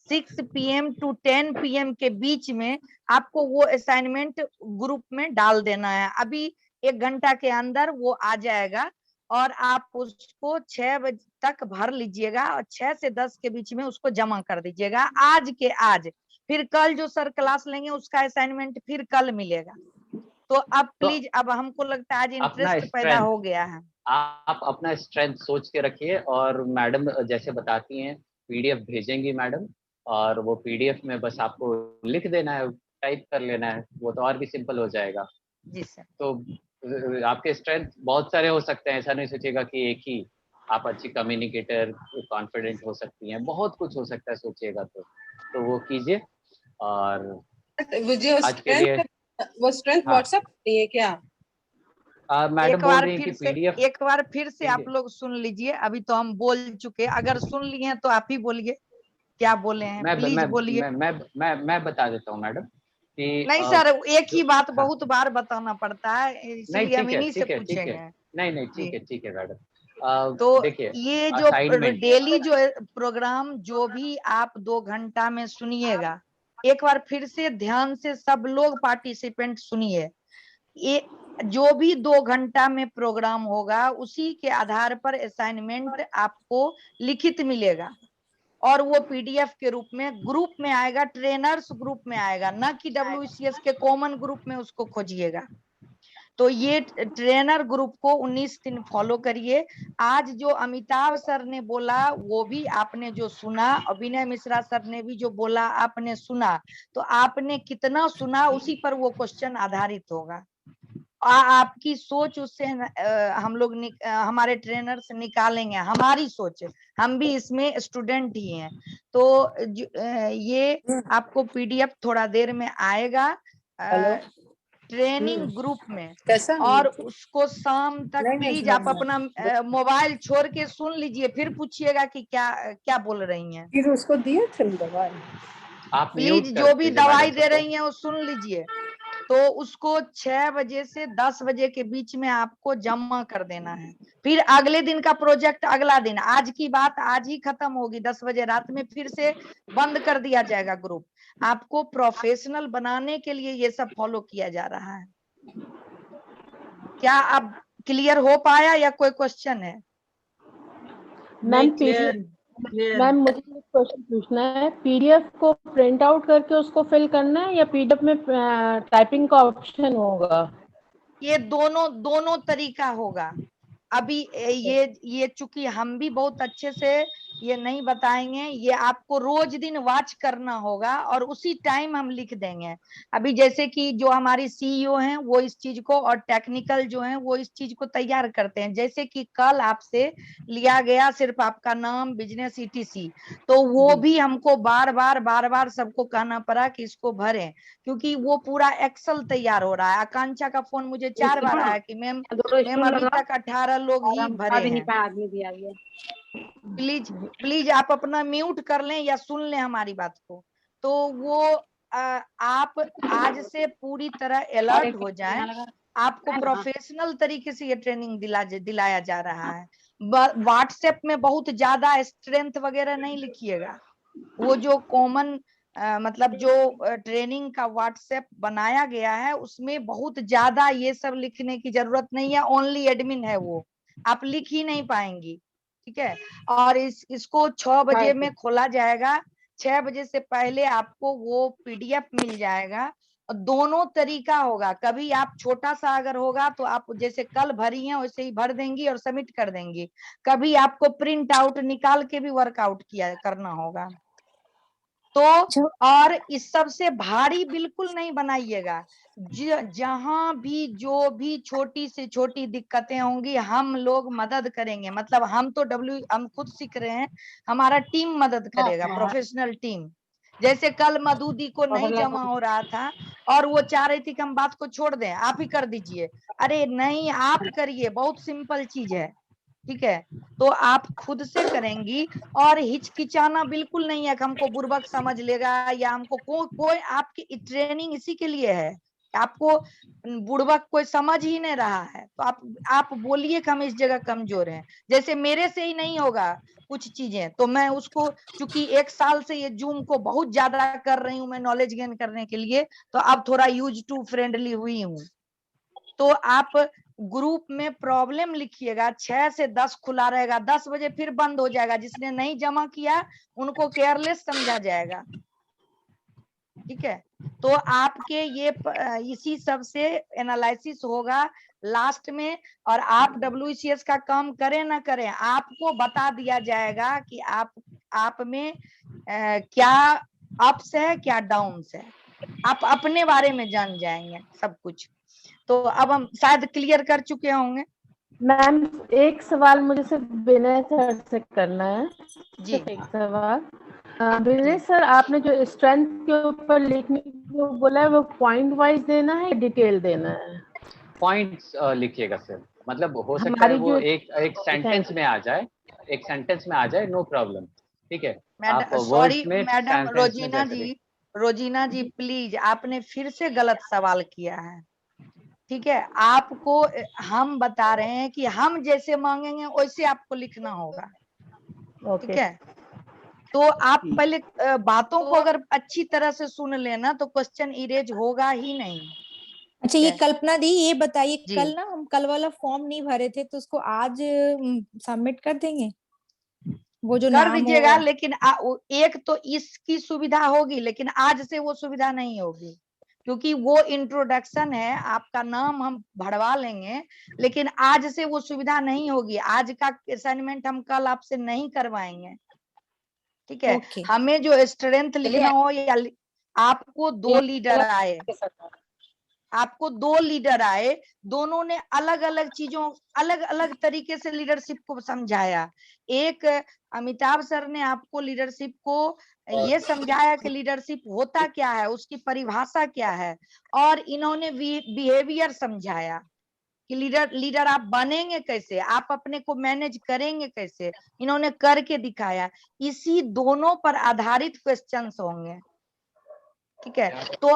Speaker 4: 6 PM to 10 PM के बीच में आपको वो असाइनमेंट ग्रुप में डाल देना है। अभी 1 घंटा के अंदर वो आ जाएगा, और आप उसको 6 बजे तक भर लीजिएगा, और 6 से 10 के बीच में उसको जमा कर दीजिएगा आज के आज। फिर कल जो सर क्लास लेंगे उसका असाइनमेंट फिर कल मिलेगा। तो अब प्लीज, अब हमको लगता है आज इंटरेस्ट पैदा हो गया है।
Speaker 1: आप अपना स्ट्रेंथ सोच के रखिए, और मैडम जैसे बताती हैं पीडीएफ भेजेंगी मैडम, और वो पीडीएफ में बस आपको लिख देना है, टाइप कर लेना है, वो तो और भी सिंपल हो जाएगा।
Speaker 4: जी सर।
Speaker 1: तो आपके स्ट्रेंथ बहुत सारे हो सकते हैं, ऐसा नहीं सोचिएगा कि एक ही। आप अच्छी कम्युनिकेटर, कॉन्फिडेंट हो सकती हैं, बहुत कुछ हो सकता है सोचिएगा तो वो कीजिए। और आज के लिए
Speaker 3: वो स्ट्रेंथ व्हाट्सएप नहीं है क्या?
Speaker 1: मैडम बोल रही है कि पीडीएफ
Speaker 4: एक बार फिर से आप लोग सुन लीजिए, अभी तो हम बोल चुके, अगर सुन लिए हैं तो आप ही बोलिए क्या बोले हैं, प्लीज बोलिए।
Speaker 1: मैं बता देता हूँ मैडम कि
Speaker 4: नहीं सर, एक ही बात बहुत बार बताना पड़ता है, इसलिए हम इन्हीं से पूछेंगे।
Speaker 1: नहीं ठीक है मैडम।
Speaker 4: तो
Speaker 1: देखिए,
Speaker 4: ये जो डेली जो प्रोग्राम जो भी आप 2 घंटा में सुनिएगा, एक बार फिर से ध्यान से सब लोग पार्टिसिपेंट सुनिए। ये जो भी 2 घंटा में प्रोग्राम होगा उसी के आधार पर असाइनमेंट आपको लिखित मिलेगा, और वो पीडीएफ के रूप में ग्रुप में आएगा, ट्रेनर्स ग्रुप में आएगा, ना कि WCS के कॉमन ग्रुप में उसको खोजिएगा। तो ये ट्रेनर ग्रुप को 19 दिन फॉलो करिए। आज जो अमिताभ सर ने बोला वो भी आपने जो सुना, अभिनय मिश्रा सर ने भी जो बोला आपने सुना, तो आपने कितना सुना उसी पर वो क्वेश्चन आधारित होगा। आपकी सोच उससे हम लोग हमारे ट्रेनर्स निकालेंगे, हमारी सोच, हम भी इसमें स्टूडेंट ही हैं। तो ये आपको पीडीएफ थोड़ा देर में आएगा ट्रेनिंग ग्रुप में, और उसको शाम तक प्लीज आप अपना मोबाइल छोड़ के सुन लीजिए, फिर पूछिएगा कि क्या बोल रही हैं।
Speaker 3: फिर उसको दिए थे दवाई,
Speaker 1: आप
Speaker 4: प्लीज जो भी दवाई दे रही हैं वो सुन लीजिए। तो उसको 6 बजे से 10 बजे के बीच में आपको जमा कर देना है। फिर अगले दिन का प्रोजेक्ट अगला दिन, आज की बात आज ही खत्म होगी, 10 बजे रात में फिर से बंद कर दिया जाएगा ग्रुप। आपको प्रोफेशनल बनाने के लिए ये सब फॉलो किया जा रहा है। क्या अब क्लियर हो पाया या कोई क्वेश्चन है?
Speaker 17: मैम मुझे एक क्वेश्चन पूछना है, पीडीएफ को प्रिंट आउट करके उसको फिल करना है या पीडीएफ में टाइपिंग का ऑप्शन होगा?
Speaker 4: ये दोनों तरीका होगा। अभी ये चूंकि हम भी बहुत अच्छे से ये नहीं बताएंगे, ये आपको रोज दिन वॉच करना होगा और उसी टाइम हम लिख देंगे। अभी जैसे कि जो हमारी सीईओ हैं वो इस चीज को, और टेक्निकल जो हैं वो इस चीज को तैयार करते हैं। जैसे कि कल आपसे लिया गया सिर्फ आपका नाम, बिजनेस, ETC, तो वो भी हमको बार बार सबको कहना पड़ा कि इसको भरें, क्योंकि वो पूरा एक्सेल तैयार हो रहा है। आकांक्षा का फोन मुझे 4 बार आया कि मैम अभी तक 18 लोग ही भरे हैं।
Speaker 16: आदमी दिया गया।
Speaker 4: प्लीज प्लीज आप अपना म्यूट कर लें या सुन लें हमारी बात को। तो वो आप आज से पूरी तरह अलर्ट हो जाएं। आपको प्रोफेशनल तरीके से ये ट्रेनिंग दिलाया जा रहा है। व्हाट्सएप में बहुत ज्यादा स्ट्रेंथ वगैरह नहीं लिखिएगा। वो जो कॉमन मतलब जो ट्रेनिंग का व्हाट्सएप बनाया गया है उसमें बहुत ज्यादा ये सब लिखने की जरूरत नहीं है। ओनली एडमिन है वो, आप लिख ही नहीं पाएंगी। ठीक है। और इसको 6 बजे में खोला जाएगा। 6 बजे से पहले आपको वो पीडीएफ मिल जाएगा। दोनों तरीका होगा। कभी आप छोटा सा अगर होगा तो आप जैसे कल भरी है वैसे ही भर देंगी और सबमिट कर देंगी। कभी आपको प्रिंट आउट निकाल के भी वर्कआउट करना होगा। तो और इस सब से भारी बिल्कुल नहीं बनाइएगा। जहां भी जो भी छोटी से छोटी दिक्कतें होंगी हम लोग मदद करेंगे। मतलब हम तो हम खुद सीख रहे हैं, हमारा टीम मदद करेगा, प्रोफेशनल टीम। जैसे कल मधुदी को नहीं जमा हो रहा था और वो चाह रही थी कि हम बात को छोड़ दें, आप ही कर दीजिए। अरे नहीं, आप करिए, बहुत सिंपल चीज है। ठीक है। तो आप खुद से करेंगी और हिचकिचाना बिल्कुल नहीं है कि हमको बुर्बक समझ लेगा या हमको कोई आपकी ट्रेनिंग इसी के लिए है। आपको बुड़बक कोई समझ ही नहीं रहा है तो आप बोलिए कि हम इस जगह कमजोर हैं। जैसे मेरे से ही नहीं होगा कुछ चीजें तो मैं उसको, चूंकि 1 साल से ये जूम को बहुत ज्यादा कर रही हूँ मैं नॉलेज गेन करने के लिए, तो अब थोड़ा यूज टू फ्रेंडली हुई हूँ। तो आप ग्रुप में प्रॉब्लम लिखिएगा। 6 से 10 खुला रहेगा, 10 बजे फिर बंद हो जाएगा। जिसने नहीं जमा किया उनको केयरलेस समझा जाएगा। ठीक है। तो आपके ये इसी सब से एनालिसिस होगा लास्ट में। और आप WCS का काम करें ना करें, आपको बता दिया जाएगा कि आप में क्या अप्स है क्या डाउन्स है। आप अपने बारे में जान जाएंगे सब कुछ। तो अब हम शायद क्लियर कर चुके होंगे।
Speaker 17: मैम एक सवाल मुझे सिर्फ विनय सर से करना है
Speaker 4: जी।
Speaker 17: एक सवाल। विनय सर, आपने जो स्ट्रेंथ के ऊपर लिखने को बोला है वो पॉइंट वाइज देना है, डिटेल देना है?
Speaker 1: पॉइंट्स लिखिएगा सर। मतलब हो सकता है वो एक सेंटेंस में आ जाए, एक सेंटेंस में आ जाए, नो प्रॉब्लम। ठीक है। आप
Speaker 4: सॉरी
Speaker 1: में
Speaker 4: मैडम रोजीना जी प्लीज, आपने फिर से गलत सवाल किया है। ठीक है। आपको हम बता रहे हैं कि हम जैसे मांगेंगे वैसे आपको लिखना होगा। ठीक है। तो आप पहले बातों को अगर अच्छी तरह से सुन लेना तो क्वेश्चन इरेज होगा ही नहीं।
Speaker 18: अच्छा, ये कल्पना दी, ये बताइए कल ना हम कल वाला फॉर्म नहीं भरे थे तो उसको आज सबमिट कर देंगे? वो जो
Speaker 4: कर दीजिएगा, लेकिन एक तो इसकी सुविधा होगी लेकिन आज से वो सुविधा नहीं होगी क्योंकि वो इंट्रोडक्शन है। आपका नाम हम भरवा लेंगे लेकिन आज से वो सुविधा नहीं होगी। आज का असाइनमेंट हम कल आपसे नहीं करवाएंगे। ठीक है। हमें जो स्ट्रेंथ लिखना हो या आपको 2 लीडर आए, आपको 2 लीडर आए, दोनों ने अलग अलग चीजों अलग अलग तरीके से लीडरशिप को समझाया। एक अमिताभ सर ने आपको लीडरशिप को ये समझाया कि लीडरशिप होता क्या है, उसकी परिभाषा क्या है, और इन्होंने बिहेवियर समझाया कि लीडर आप बनेंगे कैसे, आप अपने को मैनेज करेंगे कैसे, इन्होंने करके दिखाया। इसी दोनों पर आधारित क्वेश्चंस होंगे। ठीक है। तो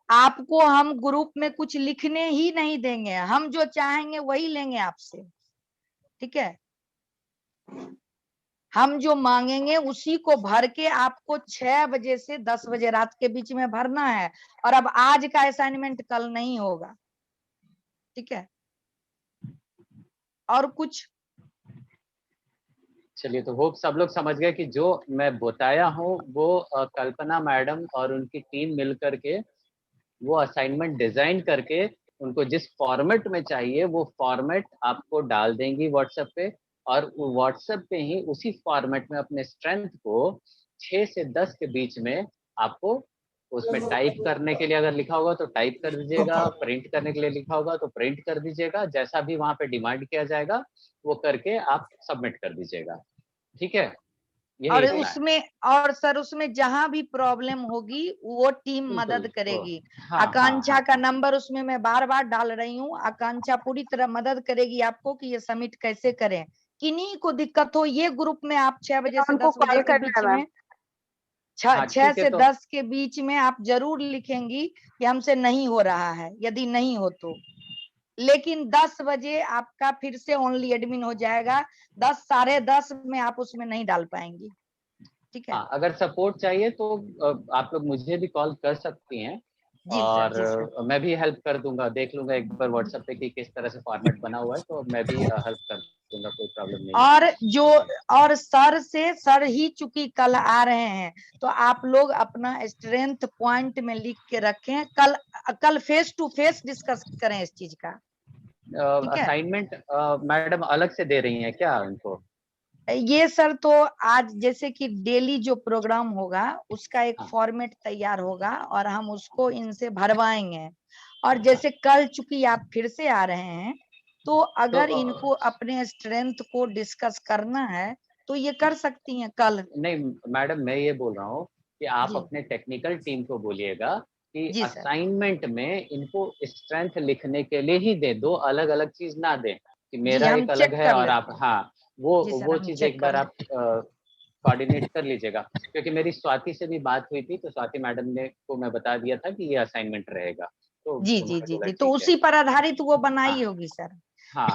Speaker 4: आपको हम ग्रुप में कुछ लिखने ही नहीं देंगे, हम जो चाहेंगे वही लेंगे आपसे। ठीक है। हम जो मांगेंगे उसी को भर के आपको 6 बजे से 10 बजे रात के बीच में भरना है। और अब आज का असाइनमेंट कल नहीं होगा। ठीक है। और कुछ?
Speaker 1: चलिए, तो होप सब लोग समझ गए कि जो मैं बताया हूँ वो कल्पना मैडम और उनकी टीम मिल करके वो असाइनमेंट डिजाइन करके उनको जिस फॉर्मेट में चाहिए वो फॉर्मेट आपको डाल देंगी व्हाट्सएप पे। और व्हाट्सएप पे ही उसी फॉर्मेट में अपने स्ट्रेंथ को 6 से 10 के बीच में आपको उसमें टाइप करने के लिए अगर लिखा होगा तो टाइप कर दीजिएगा, प्रिंट करने के लिए लिखा होगा तो प्रिंट कर दीजिएगा, जैसा भी वहां पे डिमांड किया जाएगा वो करके आप सबमिट कर दीजिएगा। ठीक है।
Speaker 4: और सर उसमें जहां भी प्रॉब्लम होगी वो टीम मदद करेगी। आकांक्षा का नंबर उसमें मैं बार बार डाल रही हूँ। आकांक्षा पूरी तरह मदद करेगी आपको कि ये सबमिट कैसे करें। किन्हीं को दिक्कत हो, ये ग्रुप में आप 6 बजे से 10 बजे के बीच में,
Speaker 1: हाँ,
Speaker 4: 6
Speaker 1: ठीक है
Speaker 4: से
Speaker 1: तो
Speaker 4: 10 के बीच में आप जरूर लिखेंगी कि हमसे नहीं हो रहा है, यदि नहीं हो तो। लेकिन 10 बजे आपका फिर से ओनली एडमिन हो जाएगा, 10 साढ़े 10 में आप उसमें नहीं डाल पाएंगी, ठीक है।
Speaker 1: हाँ, अगर सपोर्ट चाहिए तो आप लोग मुझे भी कॉल कर सकती हैं
Speaker 4: जी
Speaker 1: और
Speaker 4: सर, जी सर।
Speaker 1: मैं भी हेल्प कर दूंगा, देख लूंगा एक बार व्हाट्सएप पे कि किस तरह से फॉर्मेट बना हुआ है, तो मैं भी हेल्प कर दूंगा, कोई प्रॉब्लम नहीं है।
Speaker 4: और सर ही चूंकि कल आ रहे हैं, तो आप लोग अपना स्ट्रेंथ पॉइंट में लिख के रखें, कल फेस टू फेस डिस्कस करें इस चीज का।
Speaker 1: असाइनमेंट मैडम अलग से दे रही हैं क्या इनको?
Speaker 4: ये सर तो आज जैसे कि डेली जो प्रोग्राम होगा उसका एक फॉर्मेट तैयार होगा और हम उसको इनसे भरवाएंगे। और जैसे कल चूंकि आप फिर से आ रहे हैं, तो अगर इनको अपने स्ट्रेंथ को डिस्कस करना है तो ये कर सकती हैं कल।
Speaker 1: नहीं मैडम, मैं ये बोल रहा हूँ कि आप अपने टेक्निकल टीम को बोलिएगा कि असाइनमेंट में इनको स्ट्रेंथ लिखने के लिए ही दे दो, अलग अलग चीज ना दें कि मेरा एक अलग है और आप, हाँ वो चीज एक बार आप कोऑर्डिनेट कर लीजिएगा, क्योंकि मेरी स्वाति से भी बात हुई थी, तो स्वाति मैडम ने को मैं बता दिया था कि ये असाइनमेंट रहेगा, तो
Speaker 4: जी, तो उसी पर आधारित वो बनाई होगी सर।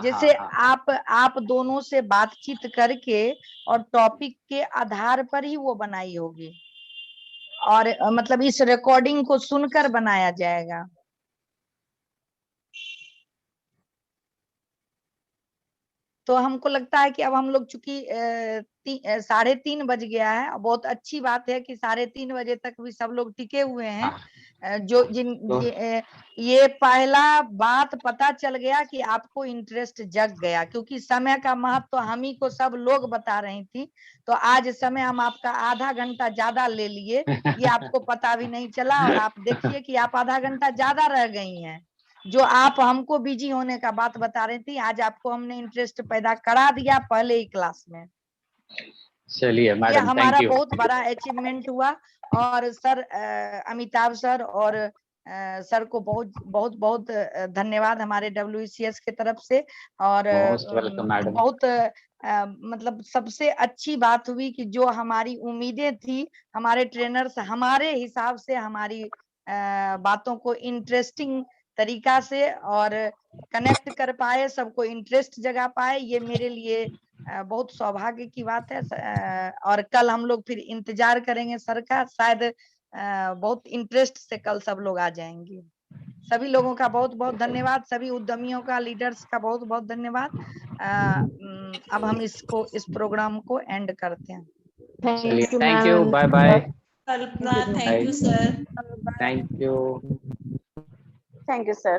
Speaker 4: जैसे आप दोनों से बातचीत करके और टॉपिक के आधार पर ही वो बनाई होगी, और मतलब इस रिकॉर्डिंग को सुनकर बनाया जाएगा। तो हमको लगता है कि अब हम लोग चूंकि 3:30 बज गया है, बहुत अच्छी बात है कि 3:30 बजे तक भी सब लोग टिके हुए हैं। ये पहला बात पता चल गया कि आपको इंटरेस्ट जग गया, क्योंकि समय का महत्व तो हम ही को सब लोग बता रही थी, तो आज समय हम आपका आधा घंटा ज्यादा ले लिए, ये आपको पता भी नहीं चला, और आप देखिए कि आप आधा घंटा ज्यादा रह गई हैं। जो आप हमको बिजी होने का बात बता रही थी, आज आपको हमने इंटरेस्ट पैदा करा दिया पहले ही क्लास में।
Speaker 1: चलिए मैडम,
Speaker 4: ये हमारा बहुत बड़ा अचीवमेंट हुआ। और सर अमिताभ सर और सर को बहुत बहुत बहुत धन्यवाद हमारे WCS के तरफ से। और बहुत मतलब सबसे अच्छी बात हुई कि जो हमारी उम्मीदें थी, हमारे ट्रेनर्स हमारे हिसाब से हमारी बातों को इंटरेस्टिंग तरीका से और कनेक्ट कर पाए, सबको इंटरेस्ट जगा पाए, ये मेरे लिए बहुत सौभाग्य की बात है। और कल हम लोग फिर इंतजार करेंगे सर का, शायद बहुत इंटरेस्ट से कल सब लोग आ जाएंगे। सभी लोगों का बहुत बहुत धन्यवाद, सभी उद्यमियों का, लीडर्स का बहुत बहुत धन्यवाद। अब हम इस प्रोग्राम को एंड करते हैं।
Speaker 1: Thank you, bye bye.
Speaker 8: Kalpana, thank you sir.
Speaker 1: Thank you
Speaker 11: sir.